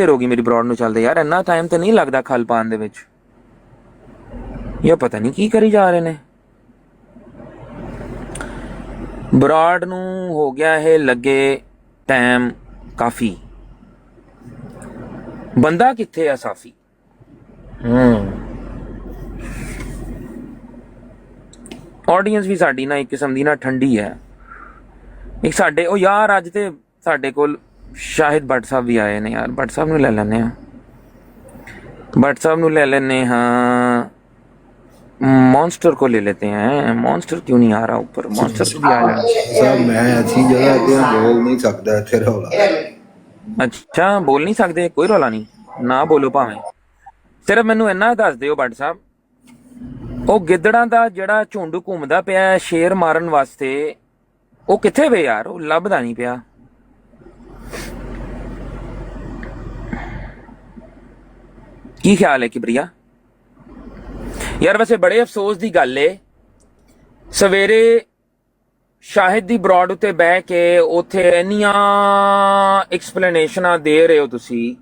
देर होगी मेरी ब्रॉड ਨੂੰ ਚੱਲਦੇ ਯਾਰ, ਇੰਨਾ ਟਾਈਮ ਤੇ ਨਹੀਂ ਲੱਗਦਾ ਖਲ ਪਾਣ ਦੇ ਵਿੱਚ। ਇਹ ਪਤਾ ਨਹੀਂ ਕੀ ਕਰੀ ਜਾ ਰਹੇ ਨੇ। ब्रॉड ਨੂੰ ਹੋ ਗਿਆ ਇਹ ਲੱਗੇ ਟਾਈਮ ਕਾਫੀ। ਬੰਦਾ ਕਿੱਥੇ ਆ ਸਾਫੀ? ਆਡੀਅנס ਵੀ ਸਾਡੀ ਨਾ ਇੱਕ ਕਿਸਮ ਦੀ ਨਾ ਠੰਡੀ ਹੈ। ਇੱਕ ਸਾਡੇ ਉਹ ਯਾਰ ਅੱਜ ਤੇ ਸਾਡੇ ਕੋਲ शाहिद भट्ट साहब भी आए ने यार। भट्ट साहब ਨੂੰ ਲੈ ਲੈਂਦੇ ਹਾਂ, भट्ट साहब ਨੂੰ ले लेने हाँ। मॉन्स्टर को ले लेते हैं। मॉन्स्टर क्यों नहीं आ रहा ऊपर? मॉन्स्टर भी आ जाए साहब। मैं ऐसी जगह पे बोल नहीं सकता इत्थे रौला। अच्छा बोल नहीं सकते, कोई रौला नहीं ना बोलो भावें। सिर्फ मैनू इन्ना दस दिओ भट्ट साहब, ਉਹ ਗਿੱਦੜਾਂ ਦਾ ਜਿਹੜਾ ਝੁੰਡ ਘੁੰਮਦਾ ਪਿਆ ਸ਼ੇਰ ਮਾਰਨ ਵਾਸਤੇ, ਉਹ ਕਿੱਥੇ ਵੇ ਯਾਰ? ਉਹ ਲੱਭਦਾ ਨਹੀਂ ਪਿਆ। ਕੀ ਖਿਆਲ ਹੈ ਕਿਬਰੀਆ ਯਾਰ? ਵੈਸੇ ਬੜੇ ਅਫਸੋਸ ਦੀ ਗੱਲ ਏ, ਸਵੇਰੇ ਸ਼ਾਹਿਦ ਦੀ ਬਰੋਡ ਉੱਤੇ ਬਹਿ ਕੇ ਉੱਥੇ ਇੰਨੀਆਂ ਐਕਸਪਲੇਨੇਸ਼ਨਾਂ ਦੇ ਰਹੇ ਹੋ ਤੁਸੀਂ,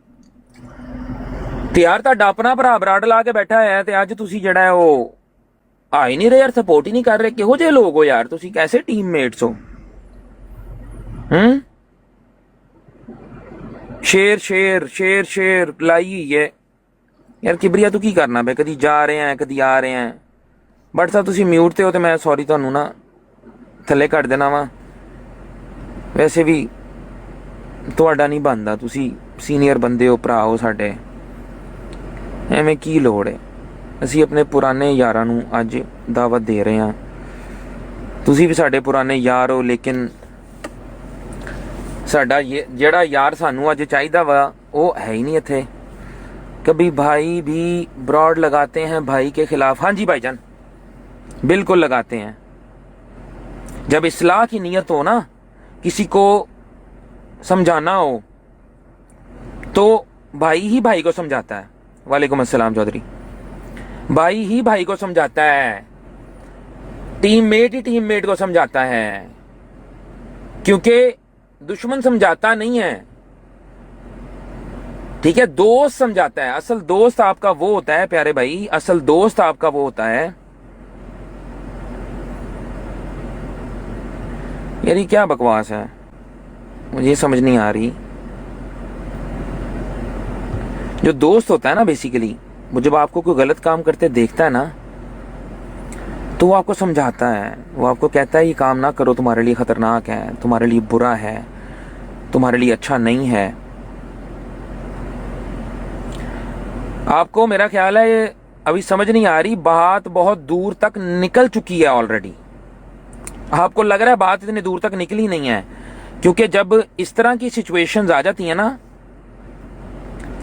ਤੇ ਯਾਰ ਤੁਹਾਡਾ ਆਪਣਾ ਭਰਾ ਬਰਾਡ ਲਾ ਕੇ ਬੈਠਾ ਹੈ ਤੇ ਅੱਜ ਤੁਸੀਂ ਜਿਹੜਾ ਹੈ ਉਹ ਆ ਹੀ ਨਹੀਂ ਰਹੇ ਯਾਰ, ਸਪੋਰਟ ਹੀ ਨਹੀਂ ਕਰ ਰਹੇ। ਕਿਹੋ ਜਿਹੇ ਲੋਕ ਹੋ ਯਾਰ ਤੁਸੀਂ? ਕੈਸੇ ਟੀਮਮੇਟਸ ਹੋ? शेर शेर शेर शेर लाई हुई है यार। किबरिया तू की करना बे? कदी जा रहे हैं कदी आ रहे हैं। बट साहब तुसी म्यूट ते हो तो मैं सॉरी तुहानू ना थल्ले कट देना वा। वैसे भी तुहाडा नहीं बनदा, तुसी सीनियर बंदे हो, भरा हो साडे, एवें की लोड़ है? असी अपने पुराने यारां नू अज दावत दे रहे हैं। तुसी भी साडे पुराने यार हो, लेकिन साडा जेड़ा यार सानू अज चाहिदा वा वो है ही नहीं इत्थे। कभी भाई भी ब्रॉड लगाते हैं भाई के खिलाफ। हाँ जी भाईजान, बिल्कुल लगाते हैं। जब इस्लाह की नीयत हो ना, किसी को समझाना हो, तो भाई ही भाई को समझाता है। वालेकुम अस्सलाम चौधरी। भाई ही भाई को समझाता है, टीममेट ही टीममेट को समझाता है, क्योंकि दुश्मन समझाता नहीं है, ठीक है, दोस्त समझाता है। असल दोस्त आपका वो होता है प्यारे भाई, असल दोस्त आपका वो होता है। यार ये क्या बकवास है, मुझे समझ नहीं आ रही। जो दोस्त होता है ना बेसिकली, वो जब आपको कोई गलत काम करते देखता है ना, तो वो आपको समझाता है, वो आपको कहता है ये काम ना करो, तुम्हारे लिए खतरनाक है, तुम्हारे लिए बुरा है, तुम्हारे लिए अच्छा नहीं है। आपको मेरा ख्याल है ये अभी समझ नहीं आ रही, बात बहुत दूर तक निकल चुकी है ऑलरेडी। आपको लग रहा है बात इतनी दूर तक निकली नहीं है, क्योंकि जब इस तरह की सिचुएशंस आ जाती है ना,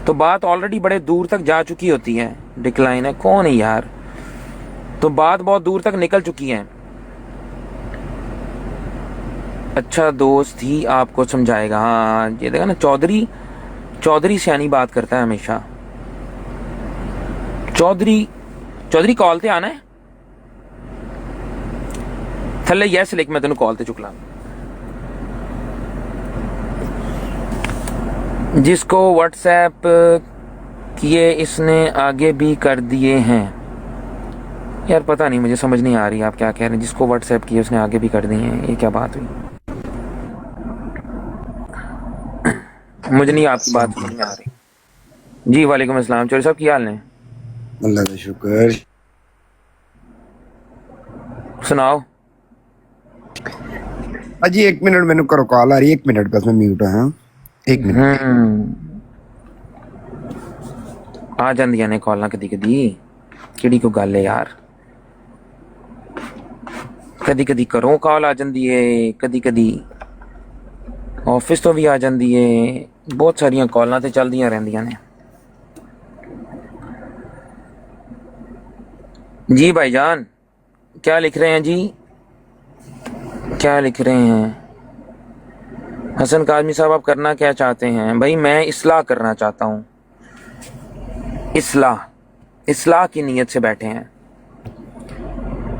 तो बात ऑलरेडी बड़े दूर तक जा चुकी होती है। डिक्लाइन है कौन है यार? तो बात बहुत दूर तक निकल चुकी है। अच्छा दोस्त ही आपको समझाएगा। हाँ ये देखा ना, चौधरी चौधरी सियानी बात करता है हमेशा। चौधरी कॉल ते आना है थल्ले यस लिख, मैं तेन कॉल ते चुक ला। जिसको व्हाट्सएप किए इसने आगे भी कर दिए हैं। यार पता नहीं, मुझे समझ नहीं आ रही आप क्या कह रहे हैं। जिसको व्हाट्सएप किए उसने आगे भी कर दिए हैं, ये क्या बात हुई? मुझे नहीं, आपकी बात समझ में आ रही। जी वालेकुम अस्सलाम चौधरी साहब, क्या हाल है? अल्लाह का शुक्र। सुनाओ। अजी एक मिनट, मैंने करो कॉल आ रही है, एक मिनट बस मैं म्यूट हाँ, एक मिनट। आ जांदियां ने कॉलां कदी कदी, केड़ी कोई गल है यार? कदी कदी करो कॉल आ जांदी है, कदी कदी ऑफिस तो भी आ जांदी है, बहुत सारियां कॉलां ते चलदियां रहिंदियां ने। जी भाईजान क्या लिख रहे हैं जी? क्या लिख रहे हैं? हसन काजमी साहब आप करना क्या चाहते हैं? भाई मैं इस्लाह करना चाहता हूँ, इस्लाह की नीयत से बैठे हैं।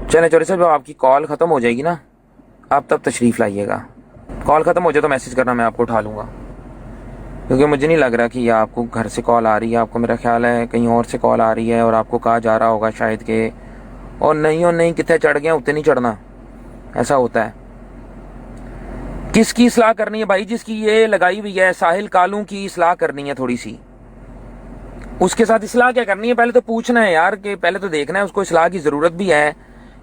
चलें चौधरी साहब, जब आपकी कॉल ख़त्म हो जाएगी ना, आप तब तशरीफ़ लाइएगा। कॉल ख़त्म हो जाए तो मैसेज करना, मैं आपको उठा लूँगा। क्योंकि मुझे नहीं लग रहा कि ये आपको घर से कॉल आ रही है, आपको मेरा ख्याल है कहीं और से कॉल आ रही है और आपको कहा जा रहा होगा शायद कि और नहीं कितने चढ़ गए उतने नहीं चढ़ना, ऐसा होता है। किसकी इस्लाह करनी है भाई? जिसकी ये लगाई हुई है साहिल कालू की इस्लाह करनी है थोड़ी सी, उसके साथ इस्लाह क्या करनी है? पहले तो पूछना है यार, कि पहले तो देखना है उसको इस्लाह की ज़रूरत भी है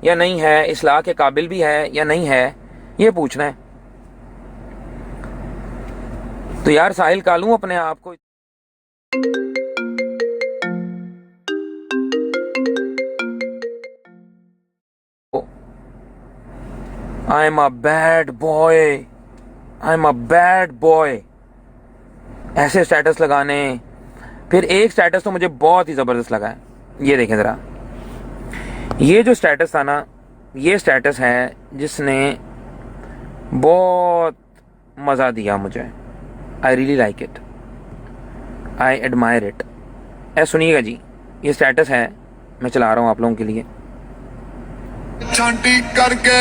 या नहीं है, इस्लाह के काबिल भी है या नहीं है, ये पूछना है। तो यार साहिल कालू अपने आप को I am a bad boy, I am a bad boy, ऐसे स्टेटस लगाने। फिर एक स्टेटस तो मुझे बहुत ही ज़बरदस्त लगा है, ये देखें ज़रा, ये जो स्टेटस था ना, ये स्टेटस है जिसने बहुत मज़ा दिया मुझे। I really like it, I admire it. सुनिएगा जी, ये स्टेटस है, मैं चला रहा हूँ आप लोगों के लिए। छांटी करके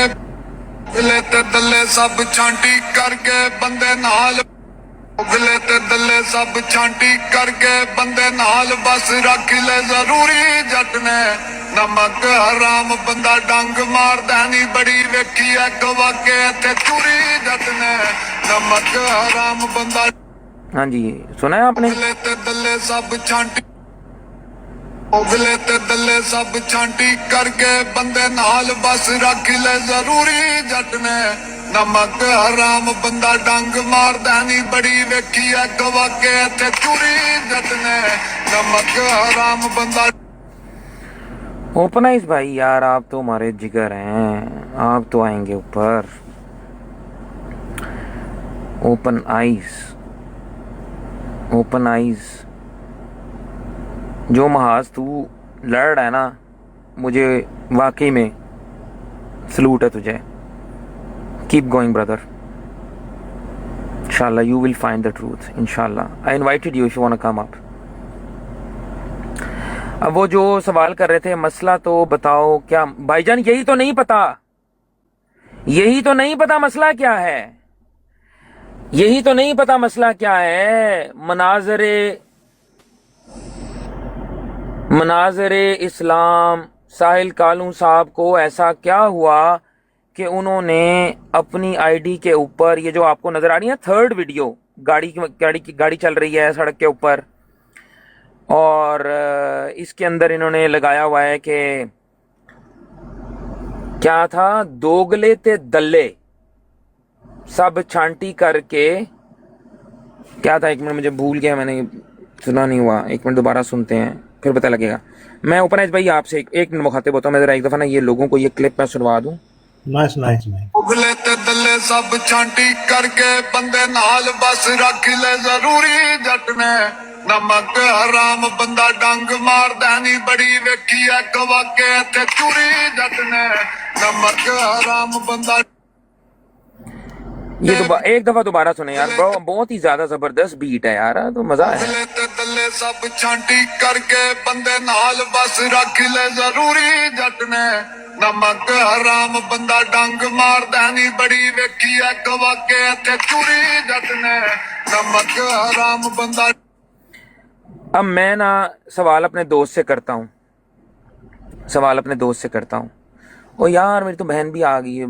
विले ते दल्ले सब छांटी करके बंदे नाल विले ते दल्ले सब छांटी करके बंदे नाल बस रख ले जरूरी जट ने नमक हराम बंदा डंग मार दैनी बड़ी वेखी है गवा के थे चूरी जट ने नमक हराम बंदा। हाँ जी, सुना है आपने? विले ते दल्ले सब छांटी विले ते दल्ले सब छांटी करके बंदे नाल बस रख ले जरूरी जट ने नमक हराम बंदा डंग मार दैनी बड़ी वेखी है गवा के थे चूरी जट ने नमक हराम बंदा। ओपन आइज भाई, यार आप तो हमारे जिगर हैं, आप तो आएंगे ऊपर। ओपन आइज, ओपन आइज, जो महाज तू लड़ रहा है ना, मुझे वाकई में सलूट है तुझे। कीप गोइंग ब्रदर, इंशाल्लाह you will find the truth, इंशाल्लाह। I invited you if you want to come up. अब वो जो सवाल कर रहे थे, मसला तो बताओ क्या भाईजान? यही तो नहीं पता, यही तो नहीं पता मसला क्या है, यही तो नहीं पता मसला क्या है। मनाजरे इस्लाम साहिल कालू साहब को ऐसा क्या हुआ कि उन्होंने अपनी आईडी के ऊपर, ये जो आपको नजर आ रही है थर्ड वीडियो, गाड़ी चल रही है सड़क के ऊपर, और इसके अंदर इन्होंने लगाया हुआ है कि क्या था, दोगले ते दल्ले सब छांटी करके, क्या था, एक मिनट मुझे भूल गया, मैंने सुना नहीं हुआ, एक मिनट दोबारा सुनते हैं फिर पता लगेगा। मैं ओपन भाई आपसे एक मिनट मुखातिब होता हूँ, मैं जरा एक दफा ना ये लोगों को ये क्लिप मैं सुनवा दूं। नाइस नाइस भाई। उगले ते दल्ले सब छांटी करके बंदे नाल बस रख ले जरूरी जट ने नमक हराम बंदा डंग मार दैनी बड़ी वेखी है गवा के थे चूरी जट ने नमक हराम बंदा। ये एक दफा दोबारा सुने यार, बहुत ही ज्यादा जबरदस्त बीट है यार, तो मजा है। उगले ते दल्ले सब छांटी करके बंदे नाल बस रख ले जरूरी जट ने नमक हराम बंदा डंग मार दैनी बड़ी वेखी है गवा के थे चूरी जट ने नमक हराम बंदा। अब मैं ना सवाल अपने दोस्त से करता हूँ, सवाल अपने दोस्त से करता हूँ। ओ यार मेरी तो बहन भी आ गई है,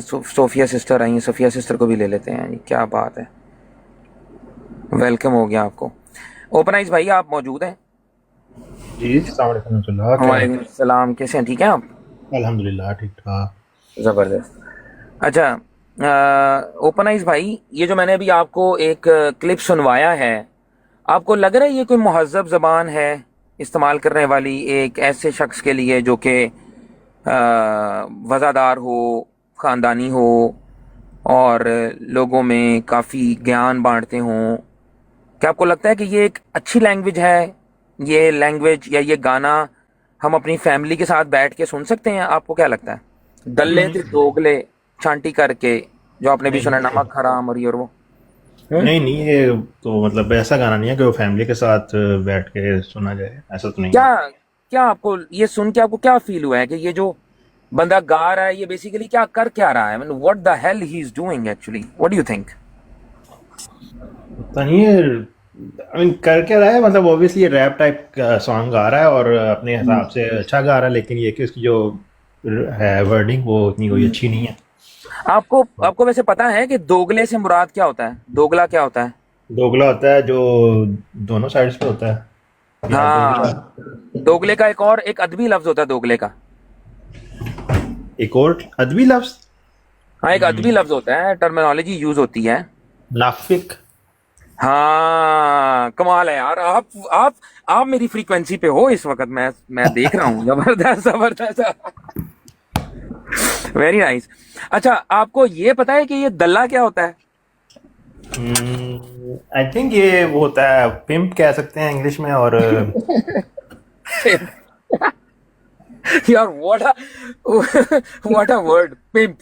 सोफिया सिस्टर आई है, सोफिया सिस्टर को भी ले लेते हैं, क्या बात है, वेलकम हो गया आपको। ओपन आइज भाई आप मौजूद हैं? जी अस्सलाम वालेकुम सलाम, कैसे हैं, ठीक हैं आप? अल्हम्दुलिल्लाह ठीक ठाक। ज़बरदस्त। अच्छा ओपन आइज भाई, ये जो मैंने अभी आपको एक क्लिप सुनवाया है, आपको लग रहा है ये कोई मुहज़्ज़ब ज़बान है इस्तेमाल करने वाली एक ऐसे शख्स के लिए जो कि वज़ादार हो, ख़ानदानी हो और लोगों में काफ़ी ज्ञान बांटते हों? क्या आपको लगता है कि ये एक अच्छी लैंग्वेज है, ये लैंग्वेज या ये गाना हम अपनी फैमिली के साथ बैठ के सुन सकते हैं? आपको क्या लगता है? दल्ले ते दोगले छांटी करके, जो आपने भी सुना, नमक हराम और ये और वो। नहीं नहीं, ये तो मतलब ऐसा गाना नहीं है कि वो फैमिली के साथ बैठ के सुना जाए, ऐसा तो नहीं है। क्या आपको ये सुन के आपको क्या फील हुआ है कि ये जो बंदा गा रहा है ये बेसिकली क्या कर क्या रहा है? What the hell he is doing actually, what do you think? पता नहीं है, आई मीन कर क्या रहा है, मतलब ऑब्वियसली रैप टाइप का सॉन्ग गा रहा है और अपने हिसाब से अच्छा गा रहा है, लेकिन ये कि उसकी जो है वर्डिंग वो उतनी कोई अच्छी नहीं है। आपको आपको वैसे पता है कि दोगले से मुराद क्या होता है? दोगला क्या होता है? दोगला होता है जो दोनों साइड्स पे होता है। या हाँ, दोगले का एक अदबी लफ्ज होता है दोगले का। एक और अदबी लफ्ज हाँ, एक अदबी लफ्ज होता है, टर्मिनोलॉजी यूज होती है। नाफिक। हाँ, कमाल है यार। आप मेरी फ्रीक्वेंसी पे हो इस वक्त। मैं देख रहा हूँ। जबरदस्त जबरदस्त। Very nice. अच्छा, आपको ये पता है कि ये दल्ला क्या होता है? आई थिंक ये वो होता है, पिम्प कह सकते हैं इंग्लिश में। और यार व्हाट अ वर्ड, पिंप।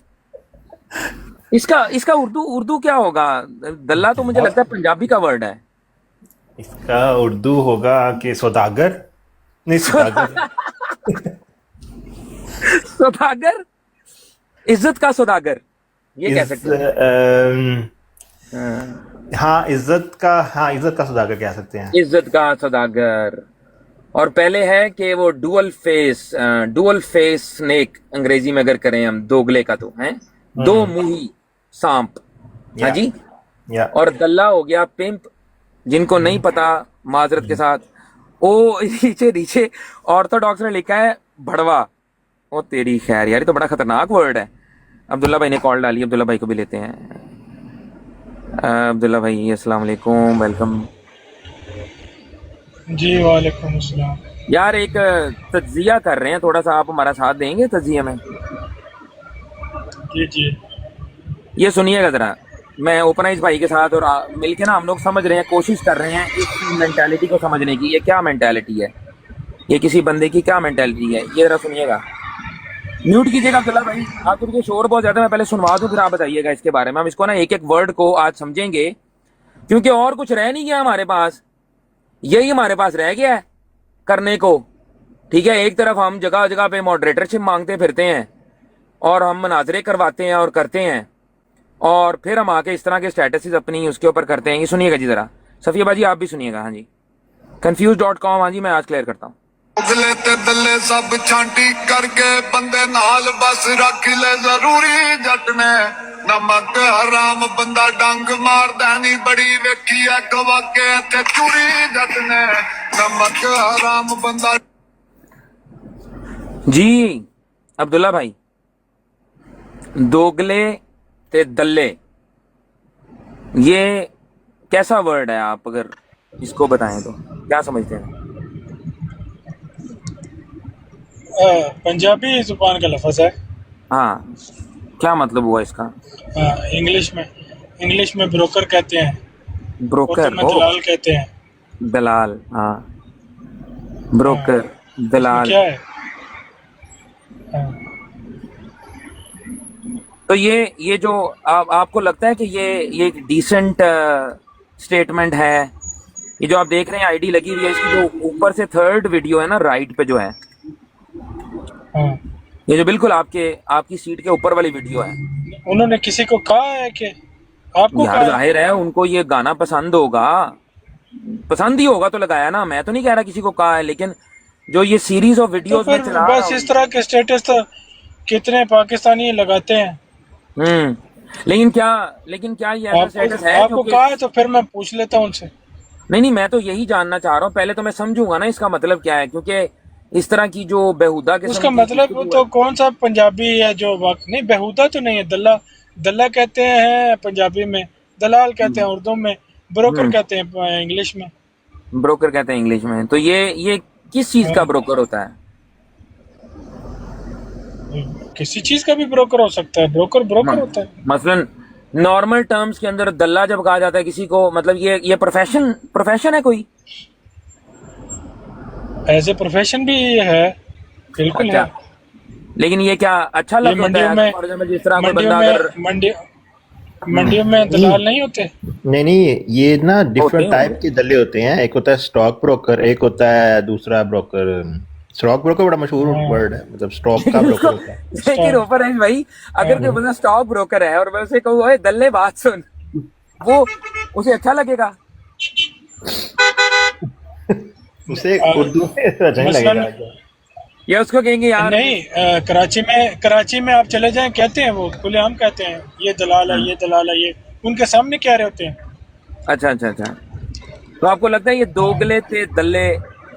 इसका उर्दू क्या होगा? दल्ला तो मुझे लगता है पंजाबी का वर्ड है। इसका उर्दू होगा कि सौदागर, नहीं सौदागर सौदागर, इज्जत का सौदागर, ये कह सकते हैं। हाँ इज्जत का सौदागर कह सकते हैं। इज्जत का सौदागर। और पहले है कि वो डुअल फेस स्नेक, अंग्रेजी में अगर करें हम दोगले का तो है दो मुही सांप। हाँ जी। या और दल्ला हो गया पिंप। जिनको नहीं पता, माजरत के साथ, ओ नीचे ऑर्थोडॉक्स ने लिखा है भड़वा। ओ तेरी खैर यार, ये तो बड़ा खतरनाक वर्ड है। अब्दुल्ला भाई ने कॉल डाली, अब्दुल्ला भाई को भी लेते हैं। अब्दुल्ला भाई अस्सलाम वालेकुम, वेलकम जी। वालेकुम अस्सलाम। यार। एक तज्जिया कर रहे हैं, थोड़ा सा आप हमारा साथ देंगे तज्जिया में? जी जी। ये सुनिएगा जरा। मैं ओपनाइज भाई के साथ और मिलके ना हम लोग समझ रहे हैं, कोशिश कर रहे हैं इस मेंटालिटी को समझने की। ये क्या मेंटालिटी है, ये किसी बंदे की क्या मेंटालिटी है, ये जरा सुनिएगा। म्यूट कीजिएगा अब्दुल्ला भाई, आपके पीछे शोर बहुत ज्यादा है। मैं पहले सुनवा दूं, फिर आप बताइएगा इसके बारे में। हम इसको ना एक एक वर्ड को आज समझेंगे, क्योंकि और कुछ रह नहीं गया हमारे पास, यही हमारे पास रह गया है करने को। ठीक है, एक तरफ हम जगह जगह पे मॉडरेटरशिप मांगते फिरते हैं और हम मनाजरे करवाते हैं और करते हैं, और फिर हम आके इस तरह के स्टेटसेस अपनी उसके ऊपर करते हैं। ये सुनिएगा जी जरा, सफिया बाजी आप भी सुनिएगा। हाँ जी, confused.com। हाँ जी, मैं आज क्लियर करता हूँ। उगले ते दल्ले सब छांटी करके बंदे नाल बस रख ले जरूरी जट ने। नमक हराम बंदा डंग मार दैनी बड़ी वेखी है गवा के ते चूरी जट ने। नमक हराम बंदा। जी अब्दुल्ला भाई, दोगले ते दल्ले, ये कैसा वर्ड है? आप अगर इसको बताएं तो क्या समझते हैं? पंजाबी जुबान का लफ्ज़ है। हाँ, क्या मतलब हुआ इसका? इंग्लिश में ब्रोकर कहते हैं, ब्रोकर, उर्दू में दलाल कहते हैं। दलाल। हाँ, ब्रोकर, इसमें दलाल। क्या है? हाँ, तो ये जो आपको लगता है कि ये एक डिसेंट स्टेटमेंट है? ये जो आप देख रहे हैं आईडी लगी हुई है, इसकी जो ऊपर से थर्ड वीडियो है ना, राइट पे जो है, हाँ। ये जो बिल्कुल आपकी सीट के ऊपर वाली वीडियो है, उन्होंने किसी को कहा है कि आपको यार कहा है? जाहिर है उनको ये गाना पसंद होगा, पसंद ही होगा तो लगाया ना। मैं तो नहीं कह रहा किसी को कहा है, लेकिन जो ये सीरीज ऑफ तो वीडियोस में फिर चला बस इस तरह के स्टेटस तो कितने पाकिस्तानी लगाते हैं। लेकिन क्या ये ऐसा स्टेटस है आपको कहा है तो फिर मैं पूछ लेता हूँ उनसे। नहीं, मैं तो यही जानना चाह रहा हूँ। पहले तो मैं समझूंगा ना इसका मतलब क्या है, क्योंकि इस तरह की जो बेहुदा किस्म उसका की मतलब गुफ्तगू तो है। कौन सा पंजाबी है जो नहीं, बेहुदा तो नहीं है। दल्ला कहते हैं पंजाबी में, दलाल कहते हैं उर्दू में, ब्रोकर कहते हैं इंग्लिश में। ब्रोकर कहते हैं इंग्लिश में। तो ये किस चीज का ब्रोकर होता है? किसी चीज का भी ब्रोकर हो सकता है। ब्रोकर होता है। मसलन नॉर्मल टर्म्स के अंदर दल्ला जब कहा जाता है किसी को, मतलब ये प्रोफेशन है कोई? एज ए प्रोफेशन भी है, बिल्कुल अच्छा, है। लेकिन ये क्या अच्छा ये लग होता है? फॉर एग्जाम्पल जिस तरह कोई बंदा अगर मंडियों में दलाल नहीं होते। नहीं, ये ना डिफरेंट होते टाइप के दल्ले होते हैं। एक होता है स्टॉक ब्रोकर, एक होता है दूसरा ब्रोकर। स्टॉक ब्रोकर बड़ा मशहूर वर्ड है, मतलब स्टॉक का ब्रोकर होता है। लेकिन ऊपर है भाई, अगर कोई बंदा स्टॉक ब्रोकर है और मैं उसे कहूँ ओए दल्ले बात सुन, वो उसे अच्छा लगेगा? उसे उर्दू में अच्छा नहीं मसलन लगेगा। या उसको कहेंगे यार नहीं, कराची में आप चले जाएं, कहते हैं वो खुलेआम कहते हैं ये दलाल है, ये दलाल है, ये उनके सामने कह रहे होते हैं। अच्छा अच्छा अच्छा। तो आपको लगता है ये दोगले थे दल्ले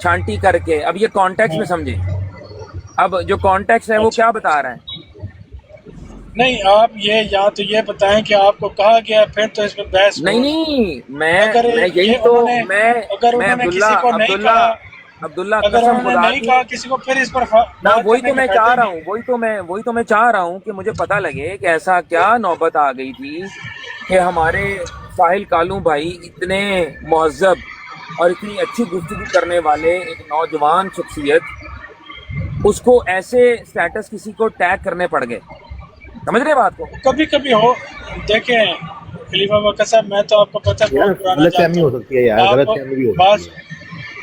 छांटी करके? अब ये कॉन्टेक्स्ट में समझे, अब जो कॉन्टेक्स्ट है वो अच्छा, क्या बता रहा है? नहीं आप ये या तो ये बताएं कि आपको कहा गया, फिर तो इसमें बहस नहीं हो। नहीं, मैं अगर मैं यही ये तो अगर मैं उन्होंने अब्दुल्ला किसी को नहीं अब्दुल्ला कहा, अब्दुल्ला अगर कसम उन्होंने खुदा नहीं की, कहा किसी को, फिर इस पर ना बात वही करने तो के मैं फायदे चाह ही रहा नहीं हूँ, है। वही तो मैं चाह रहा हूँ कि मुझे पता लगे कि ऐसा क्या नौबत आ गई थी कि हमारे साहिल कालू भाई इतने मुहज्जब और इतनी अच्छी गुफ्तगू करने वाले एक नौजवान शख्सियत, उसको ऐसे स्टेटस किसी को टैग करने पड़ गए। समझ रहे हैं बात को? कभी कभी हो, देखें खलीफा बकर साहब, मैं तो आपको पता है यार बहुत पुराना गलत फहमी जानता हो हूँ सकती है यार, गलत आप। फहमी भी हो बात सकती है।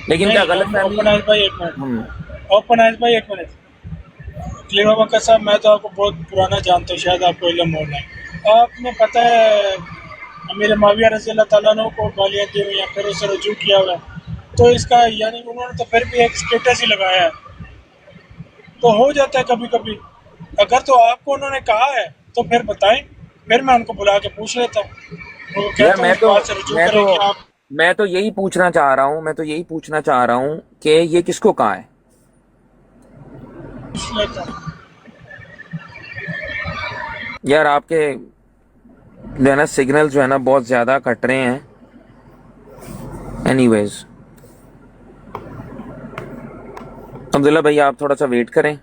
लेकिन क्या नहीं, गलत फहमी? ओपन आइज भाई एक हम्म, मिनट, ओपन आइज भाई एक मिनट। खलीफा बकर साहब, मैं तो आपको बहुत पुराना जानता हूँ, शायद आपको इल्म हो नहीं। आपने पता है अमीर माविया रज़ी अल्लाह ताला अन्हु को गालियाँ दी हुई हैं, फिर उसे रजू किया हुआ है, तो इसका यानी उन्होंने तो फिर भी एक स्टेटस ही लगाया है, तो हो जाता है कभी कभी। अगर तो आपको उन्होंने कहा है तो फिर बताएं, फिर मैं उनको बुला के पूछ लेता हूँ, वो यार कहता हूँ इस बात से रजू करें कि आप मैं तो यही पूछना चाह रहा हूँ, कि ये किसको कहा है? पूछ लेता हूँ। यार आपके जो है ना सिग्नल जो है ना बहुत ज्यादा कट रहे हैं। एनीवेज अब्दुल्ला भाई आप थोड़ा सा वेट करें।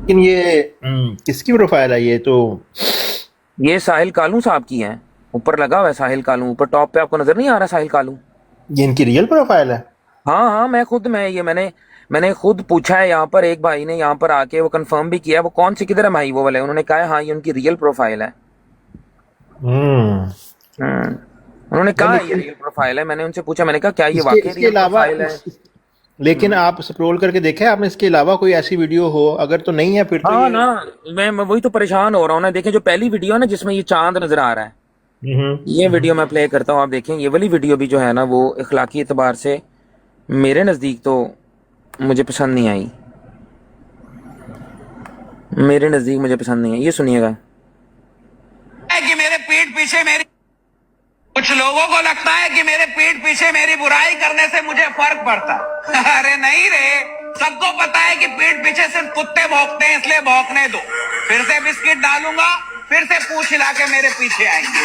लेकिन ये किसकी प्रोफाइल है ये? तो ये साहिल कालू साहब की है, ऊपर लगा हुआ है साहिल कालू, ऊपर टॉप पे आपको नजर नहीं आ रहा साहिल कालू? ये इनकी रियल प्रोफाइल है? हाँ हाँ, मैंने खुद पूछा है यहाँ पर, एक भाई ने यहाँ पर आके वो कंफर्म भी किया। वो कौन सी किधर है भाई वो वाले? उन्होंने कहा है हाँ ये उनकी रियल प्रोफाइल है। उन्होंने कहा है ये रियल प्रोफाइल है। मैंने उनसे पूछा, मैंने कहा क्या ये वाकई इसके रियल अलावा प्रोफाइल है? लेकिन आप स्क्रॉल करके देखे आपने इसके अलावा कोई ऐसी वीडियो हो? अगर तो नहीं है फिर तो हाँ ये ना, मैं वही तो परेशान हो रहा हूँ ना। देखें जो पहली वीडियो है ना जिसमें ये चांद नजर आ रहा है, ये वीडियो मैं प्ले करता हूँ, आप देखें। ये वाली वीडियो भी जो है ना वो इखलाकी एतबार से मेरे नज़दीक तो मुझे पसंद नहीं आई, मेरे नज़दीक मुझे पसंद नहीं आई। ये सुनिएगा। है कि मेरे पीठ पीछे मेरी, कुछ लोगों को लगता है कि मेरे पीठ पीछे मेरी बुराई करने से मुझे फर्क पड़ता है। अरे नहीं रे, सबको पता है कि पीठ पीछे सिर्फ कुत्ते भौंकते हैं, इसलिए भौंकने दो। फिर से बिस्किट डालूंगा, फिर से पूंछ हिला के मेरे पीछे आएंगे।